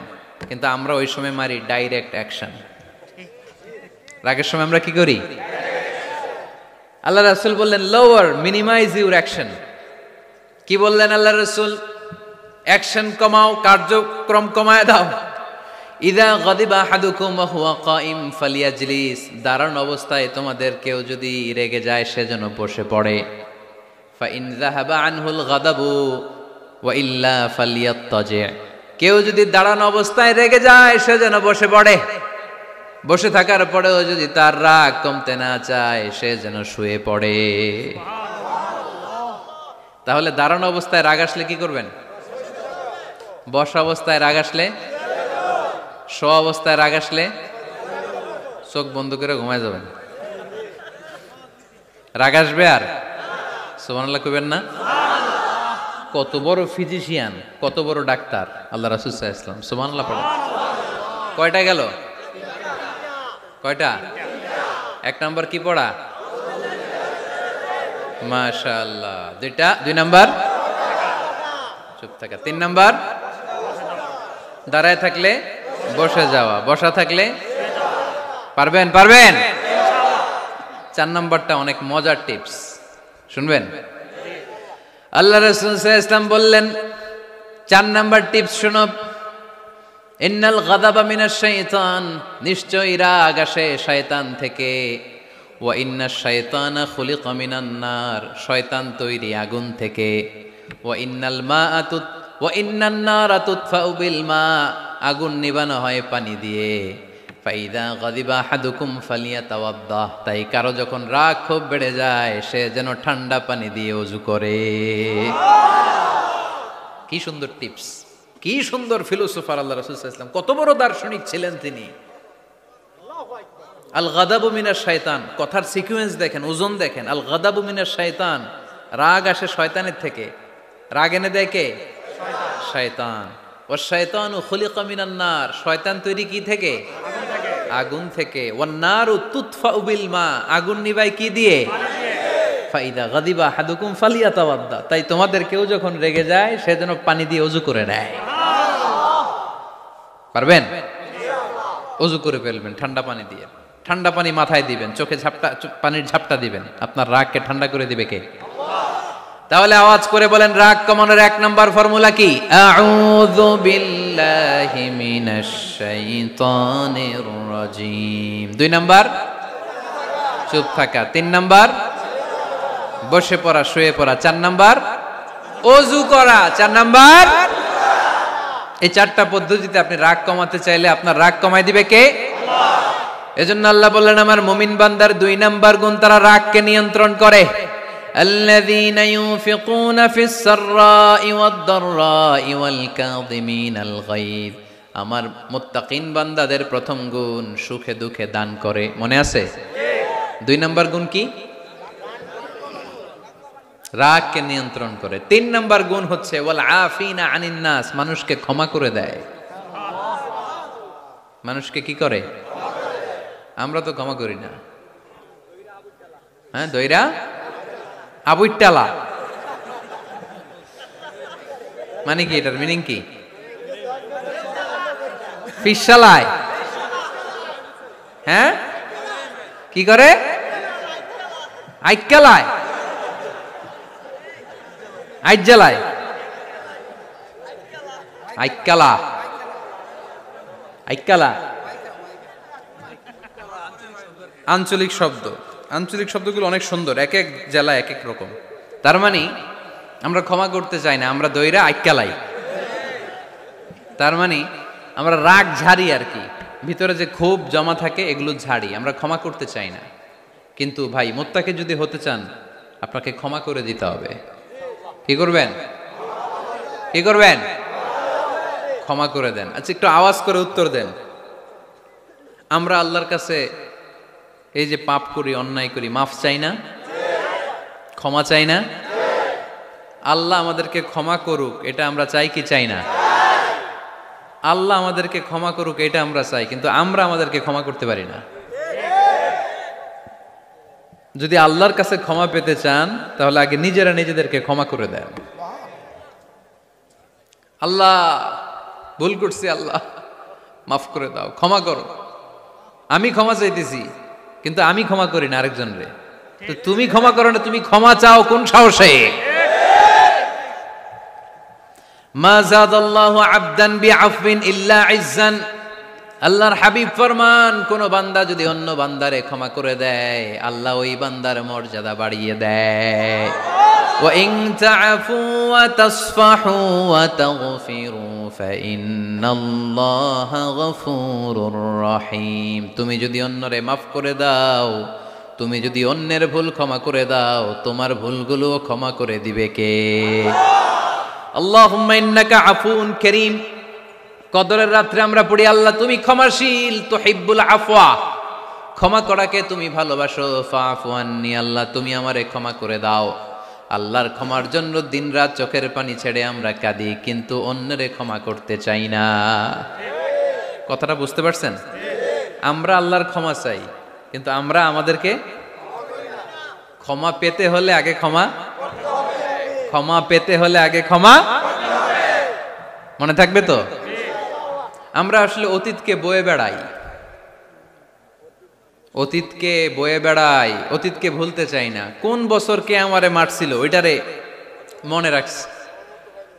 কিন্তু আমরা ওই সময় মারি ডাইরেক্ট অ্যাকশন। রাগের সময় আমরা কি করি? আল্লাহ রাসূল বললেন লোয়ার, মিনিমাইজ ইউর অ্যাকশন। কি বললেন আল্লাহ রাসূল? অ্যাকশন কমাও, কার্যক্রম কমায় দাও। ইযা গাদিবা আহাদুকুম ওয়া হুয়া কাইম ফালিয়াজলিস। দাঁড়ানো অবস্থায় তোমাদের কেউ যদি রেগে যায় সে যেন বসে পড়ে। ফাইন যাহাবা আনহুল গাদাবু ওয়া ইল্লা ফালিয়াত্তাজি। কেউ যদি দাঁড়ানো অবস্থায় রেগে যায় সে যেন বসে পড়ে। বসে থাকার পরেও যদি তার রাগ কমতে না চায় সে যেন শুয়ে পড়ে। তাহলে দাঁড়ানো অবস্থায় রাগ আসলে কি করবেন? বসা অবস্থায় রাগ আসলে, শোয়া অবস্থায় রাগ আসলে চোখ বন্ধ করে ঘুমায় যাবেন। রাগ আসবে আর সুবহানাল্লাহ কইবেন না? কত বড় ফিজিশিয়ান, কত বড় ডাক্তার আল্লাহ রাসূল সাল্লাল্লাহু আলাইহি ওয়াসাল্লাম। সুবহানাল্লাহ পড়েন। কয়টা গেল? কয়টা? 1 নাম্বার কি পড়া? মাশাআল্লাহ। 2 নাম্বার চুপ থাকা। 3 নাম্বার দাঁড়ায় থাকলে বসে যাওয়া, বসা থাকলে পারবেন? 4 নাম্বারটা অনেক মজার টিপস, শুনবেন? আল্লাহ রাসূল সাল্লাল্লাহু আলাইহি ওয়াসাল্লাম বললেন 4 নাম্বার টিপস শুনো। ইন্নাল গাদাবা মিনাশ শাইতান। নিশ্চয়ই রাগ আসে শয়তান থেকে। ওয়া ইন্নাশ শাইতানা খুলিকা মিনান নার। শয়তান তৈরি আগুন থেকে। ওয়া ইন্নান নারা তুতফাউ বিল মা। আগুন নিবানো হয় পানি দিয়ে। ফাইদা গাদিবা আহাদুকুম ফালিয়াতাওয়াদ্দা। তাই কারো যখন রাগ খুব বেড়ে যায় সে যেন ঠান্ডা পানি দিয়ে ওযু করে। কি সুন্দর টিপস, কি সুন্দর ফিলোসোফার আল্লাহ রাসূল সাল্লাল্লাহু আলাইহি ওয়াসাল্লাম। কত বড় দার্শনিক ছিলেন তিনি। আল গাদাবু মিনাশ শাইতান, কথার সিকোয়েন্স দেখেন, ওজন দেখেন। আল গাদাবু মিনাশ শাইতান, রাগ আসে শয়তানের থেকে। রাগ এনে দেয় কে? শয়তান। ওয়াশ শাইতানু খুলিকা মিনান নার। শয়তান তৈরি কি থেকে? আগুন থেকে। ওয়ান নারু তুতফাউ বিল মা। আগুন নিভায় কি দিয়ে? ফাইদা গাদিবা আহাদুকুম ফালিয়াতাওয়াদ্দা। তাই তোমাদের কেউ যখন রেগে যায় সে যেন পানি দিয়ে ওযু করে নেয়। পারবেন? ওযু করে ফেলবেন ঠান্ডা পানি দিয়ে। ঠান্ডা পানি মাথায় দিবেন, চোখে পানির ঝাপটা দিবেন। আপনার রাগকে ঠান্ডা করে দিবে কে? তাহলে আওয়াজ করে বলেন রাগ কমানোর 1 নাম্বার ফর্মুলা কি? আউযু বিল্লাহি মিনাশ শাইতানির রাজিম। 2 নাম্বার চুপ থাকা। 3 নাম্বার বসে পড়া, শুয়ে পড়া। 4 নাম্বার ওযু করা। 4 নাম্বার। এই 4টা পদ্ধতিতে আপনি রাগ কমাতে চাইলে আপনার রাগ কমাই দিবে কে? আল্লাহ। এজন্য আল্লাহ বললেন আমার মুমিন বান্দার 2 নাম্বার গুণ, তারা রাগকে নিয়ন্ত্রণ করে। আল্লাযীনা ইউনফিকুনা ফিস সাররাই ওয়াদ দাররাই ওয়াল কাযিমিনাল গায়য। আমার মুত্তাকিন বান্দাদের প্রথম গুণ সুখে দুঃখে দান করে। মনে আছে? 2 নাম্বার গুণ কি? রাগকে নিয়ন্ত্রণ করে। 3 নাম্বার গুণ হচ্ছে ওয়াল আফিনা আনিন নাস। মানুষকে ক্ষমা করে দেয়। মানুষকে কি করে? আমরা তো ক্ষমা করি না। হ্যাঁ, দইরা আবুইটালা মানে কি? এটার মিনিং কি? ফিশালায়। হ্যাঁ, কি করে? আইক্কালায়, আইজ্জালায়, আইক্কালা, আইক্কালা আঞ্চলিক শব্দ। আঞ্চলিক শব্দগুলো অনেক সুন্দর, এক এক জেলায় এক এক রকম। তার মানে আমরা ক্ষমা করতে চাই না, আমরা দইরা আইক্কালাই। তার মানে আমরা রাগ ঝাড়ি আর কি। ভিতরে যে ক্ষোভ জমা থাকে এগুলো ঝাড়ি, আমরা ক্ষমা করতে চাই না। কিন্তু ভাই মুত্তাকি যদি হতে চান আপনাকে ক্ষমা করে দিতে হবে। কি করবেন? কি করবেন? ক্ষমা করে দেন। আচ্ছা একটু আওয়াজ করে উত্তর দেন, আমরা আল্লাহর কাছে এই যে পাপ করি, অন্যায় করি, মাফ চাই না? ক্ষমা চাই না? আল্লাহ আমাদেরকে ক্ষমা করুক এটা আমরা চাই কি চাই না? আল্লাহ আমাদেরকে ক্ষমা করুক এটা আমরা চাই, কিন্তু আমরা আমাদেরকে ক্ষমা করতে পারি না। যদি আল্লাহর কাছে ক্ষমা পেতে চান তাহলে আগে নিজেরা নিজেদেরকে ক্ষমা করে দেন। আল্লাহ ভুল করছি, আল্লাহ মাফ করে দাও, ক্ষমা করো। আমি ক্ষমা চাইতেছি কিন্তু আমি ক্ষমা করি না আরেকজন রে। তো তুমি ক্ষমা করো না, তুমি ক্ষমা চাও কোন সাহসে? মা যাদাল্লাহু আবদান বিআফবিন ইল্লা ইজ্জান। আল্লাহর হাবিব ফরমান, কোন বান্দা যদি অন্য বান্দারে ক্ষমা করে দেয় আল্লাহ ওই বান্দার মর্যাদা বাড়িয়ে দেয়। ওয়া ইন তা'ফু ওয়া তাসফাহু ওয়া তাগফিরু ফাইন্নাল্লাহা গফুরুর রহিম। তুমি যদি অন্যরে মাফ করে দাও, তুমি যদি অন্যের ভুল ক্ষমা করে দাও, তোমার ভুলগুলো ক্ষমা করে দিবে কে? আল্লাহুম্মা ইন্নাকা আফুন কারীম। কদরের রাত্রে আমরা পড়ি আল্লাহ তুমি ক্ষমাশীল, তুহিব্বুল আফওয়া, ক্ষমা করাকে তুমি ভালোবাসো। ফাআফু আন্নি, আল্লাহ তুমি আমারে ক্ষমা করে দাও। আল্লাহর ক্ষমার জন্য দিনরাত চোখের পানি ছেড়ে আমরা কাঁদি, কিন্তু অন্যরে ক্ষমা করতে চাই না। কথাটা বুঝতে পারছেন? আমরা আল্লাহর ক্ষমা চাই কিন্তু আমরা আমাদেরকে ক্ষমা পেতে হলে আগে ক্ষমা পেতে হলে আগে ক্ষমা। মনে থাকবে তো? আমরা আসলে অতীতকে বয়ে বেড়াই, অতীতকে ভুলতে চাই না। কোন বছর কে আমারে মারছিল ওইটারে মনে রাখছি,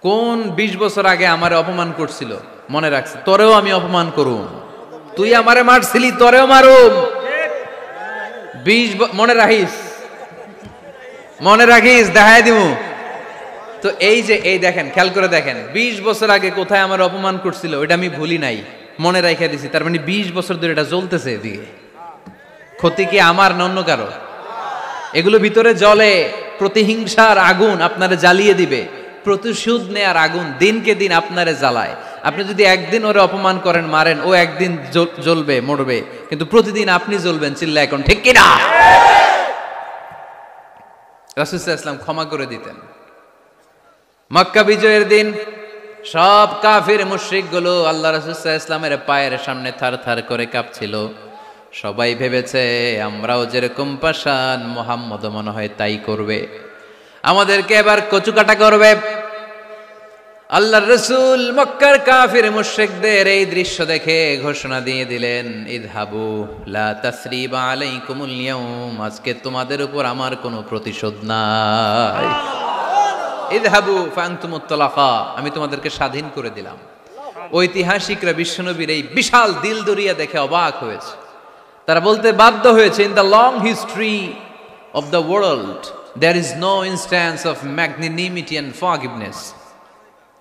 কোন 20 বছর আগে আমারে অপমান করছিল মনে রাখছি, তোরেও আমি অপমান করুম। তুই আমারে মারছিলি, তোরেও মারুম। 20 মনে রাখিস, দেখাই দিমু। তো এই দেখেন, খেয়াল করে দেখেন, 20 বছর আগে কোথায় আমার অপমান করছিল ওইটা আমি ভুলি নাই, মনে রাখিয়া দিছি। তার মানে 20 বছর ধরে এটা জ্বলতেছে এদিকে। ক্ষতি কি আমার না অন্য কারো? এগুলো ভিতরে জ্বলে, প্রতিহিংসার আগুন আপনারে জ্বালিয়ে দিবে, প্রতিশোধ নেয়ার আগুন দিনকে দিন আপনারে জ্বালায়। আপনি যদি একদিন ওরে অপমান করেন, মারেন, ও একদিন জ্বলবে, মরবে, কিন্তু প্রতিদিন আপনি জ্বলবেন। চিল্লা এখন ঠিক কিনা? রাসূল সাল্লাল্লাহু আলাইহি ওয়াসাল্লাম ক্ষমা করে দিতেন। মক্কা বিজয়ের দিন সব কাফির মুশরিক গুলো আল্লাহ রাসূল সাল্লাল্লাহু আলাইহি ওয়াসাল্লামের পায়ের সামনে থারথার করে কাঁপছিল। সবাই ভেবেছে আমরাও যেরকম পাষাণ মুহাম্মদ মনে হয় তাই করবে, আমাদেরকে এবার কচুকাটা করবে। আল্লাহর রাসূল মক্কার কাফির মুশরিকদের এই দৃশ্য দেখে ঘোষণা দিয়ে দিলেন, ইযহাবু লা তাসরিবা আলাইকুমুল ইয়াউম, আজকে তোমাদের উপর আমার কোনো প্রতিশোধ নাই। ইযহাবু ফাআনতুমুত তালাকা, আমি তোমাদেরকে স্বাধীন করে দিলাম। ঐতিহাসিকরা বিশ্বনবীর এই বিশাল দিলদরিয়া দেখে অবাক হয়েছে। তারা বলতে বাধ্য হয়েছে, in the long history of the world there is no instance of magnanimity and forgiveness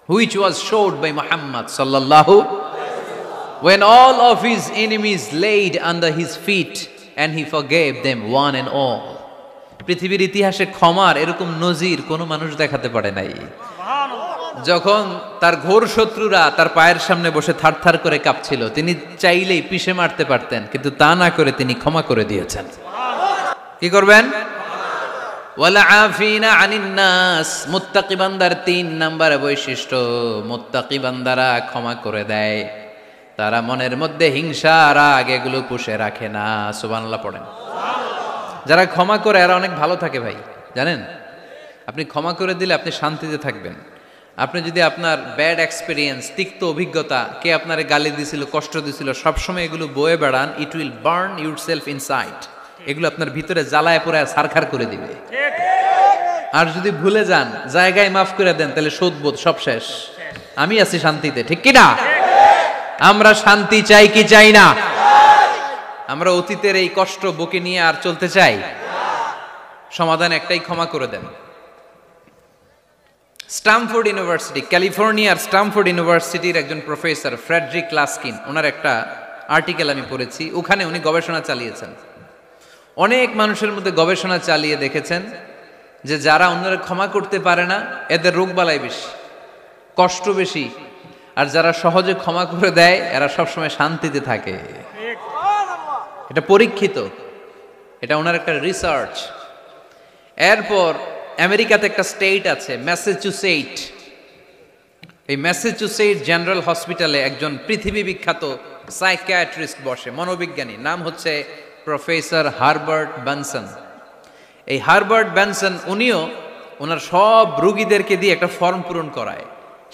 which was showed by Muhammad sallallahu when all of his enemies laid under his feet and he forgave them one and all. পৃথিবীর ইতিহাসে ক্ষমার এরকম নজির কোনো মানুষ দেখাতে পারে নাই। যখন তার ঘোর শত্রুরা তার পায়ের সামনে বসে থারথার করে কাঁপছিল, তিনি চাইলেই পিষে মারতে পারতেন, কিন্তু তা না করে তিনি ক্ষমা করে দিয়েছেন। কি করবেন? ওয়ালা আফিনা আনিন নাস, মুত্তাকি বান্দার 3 নাম্বার বৈশিষ্ট্য, মুত্তাকি বান্দারা ক্ষমা করে দেয়। তারা মনের মধ্যে হিংসা রাগ এগুলো পুষে রাখে না। সুবহানাল্লাহ পড়েন। যারা ক্ষমা করে এরা অনেক ভালো থাকে ভাই, জানেন? আপনি ক্ষমা করে দিলে আপনি শান্তিতে থাকবেন। আপনি যদি আপনার ব্যাড এক্সপিরিয়েন্স, তিক্ত অভিজ্ঞতা, কে আপনারে গালি দিছিল, কষ্ট দিছিল, সবসময় এগুলো বয়ে বেড়ান, it will burn yourself inside. এগুলো আপনার ভিতরে জ্বালায় পোড়ায় ছারখার করে দিবে। আর যদি ভুলে যান, জায়গায় মাফ করে দেন, তাহলে শোধবোধ সব শেষ, আমি আছি শান্তিতে। ঠিক কি না? আমরা শান্তি চাই কি চাই না? আমরা অতীতের এই কষ্ট বুকে নিয়ে আর চলতে চাই? সমাধান একটাই, ক্ষমা করে দেন। স্ট্যামফোর্ড ইউনিভার্সিটি, ক্যালিফোর্নিয়ার স্ট্যামফোর্ড ইউনিভার্সিটির একজন প্রফেসর ফ্রেডরিক লাস্কিন, ওনার একটা আর্টিকেল আমি পড়েছি, ওখানে উনি গবেষণা চালিয়েছেন। অনেক মানুষের মধ্যে গবেষণা চালিয়ে দেখেছেন যে যারা অন্যরা ক্ষমা করতে পারে না এদের রোগবালাই বেশি, কষ্ট বেশি, আর যারা সহজে ক্ষমা করে দেয় এরা সবসময় শান্তিতে থাকে। এটা পরীক্ষিত, এটা ওনার একটা রিসার্চ। এরপর আমেরিকাতে একটা স্টেট আছে ম্যাসাচুসেট, এই ম্যাসাচুসেট জেনারেল হসপিটালে একজন পৃথিবী বিখ্যাত সাইকিয়াট্রিস্ট বসে, মনোবিজ্ঞানী, নাম হচ্ছে প্রফেসর হারবার্ট বেনসন। এই হারবার্ট বেনসন উনিও ওনার সব রোগীদেরকে দিয়ে একটা ফর্ম পূরণ করায়,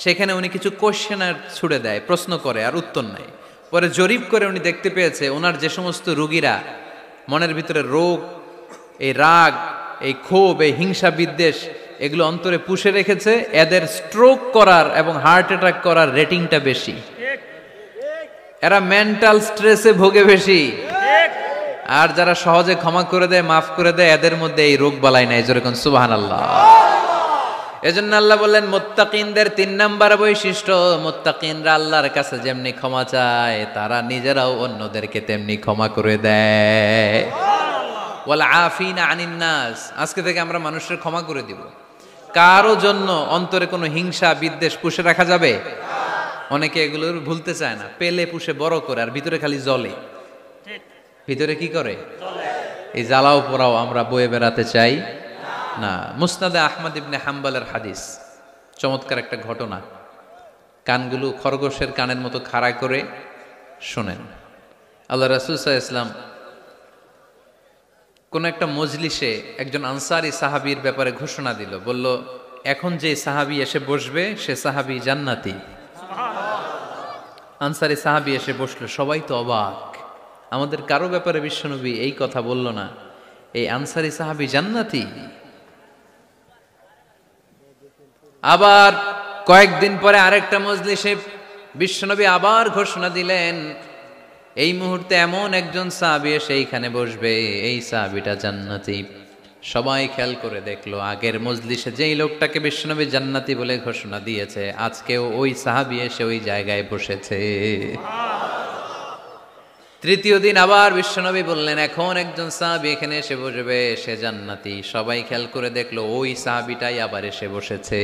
সেখানে উনি কিছু কোশ্চেনার ছুড়ে দেয়, প্রশ্ন করে আর উত্তর নেয়। পরে জরিপ করে উনি দেখতে পেয়েছে ওনার যে সমস্ত রোগীরা মনের ভিতরে রোগ, এই রাগ, এই ক্ষোভ, এই হিংসা বিদ্বেষ এগুলো অন্তরে পুষে রেখেছে, এদের স্ট্রোক করার এবং হার্ট অ্যাটাক করার রেটিংটা বেশি, এরা মেন্টাল স্ট্রেসে ভোগে বেশি। আর যারা সহজে ক্ষমা করে দেয়, মাফ করে দেয়, এদের মধ্যে এই রোগ বালাই নাই। যেরকম সুবহানাল্লাহ। এজন্য আল্লাহ বললেন মুত্তাকিনদের 3 নাম্বার বৈশিষ্ট্য, মুত্তাকিনরা আল্লাহর কাছে যেমনি ক্ষমা চায় তারা নিজেরাও অন্যদেরকে তেমনি ক্ষমা করে দেয়। ওয়াল আফিনা আনিন নাস, আজকে থেকে আমরা মানুষের ক্ষমা করে দিব। কারো জন্য অন্তরে কোনো হিংসা বিদ্বেষ পুষে রাখা যাবে? অনেকে এগুলো ভুলতে চায় না, পেলে পুষে বড় করে আর ভিতরে খালি জ্বলে। ভিতরে কি করে? এই জ্বালাও পোড়াও আমরা বয়ে বেড়াতে চাই না। মুসনাদে আহমদ ইবনে হাম্বলের হাদিস, চমৎকার একটা ঘটনা। কানগুলো খরগোশের কানের মতো খাড়া করে শোনেন। আল্লাহ রাসূল সাল্লাল্লাহু আলাইহি ওয়াসাল্লাম কোন একটা মজলিসে একজন আনসারী সাহাবীর ব্যাপারে ঘোষণা দিল, বলল এখন যে সাহাবী এসে বসবে সে সাহাবী জান্নাতি। আনসারী সাহাবী এসে বসলো, সবাই তো অবাক, আমাদের কারো ব্যাপারে বিশ্বনবী এই কথা বলল না, এই আনসারী সাহাবী জান্নাতি। আবার কয়েকদিন পরে আরেকটা মজলিসে বিশ্বনবী আবার ঘোষণা দিলেন, এই মুহূর্তে এমন একজন সাহাবী এসে এইখানে বসবে, এই সাহাবীটা জান্নাতি। সবাই খেয়াল করে দেখলো, আগের মজলিসে যেই লোকটাকে বিশ্বনবী জান্নাতি বলে ঘোষণা দিয়েছে, আজকেও ওই সাহাবী এসে ওই জায়গায় বসেছে। তৃতীয় দিন আবার বিশ্বনবী বললেন, এখন একজন সাহাবী এখানে এসে বসবে, সে জান্নাতি। সবাই খেয়াল করে দেখলো, ওই সাহাবীটাই আবার এসে বসেছে।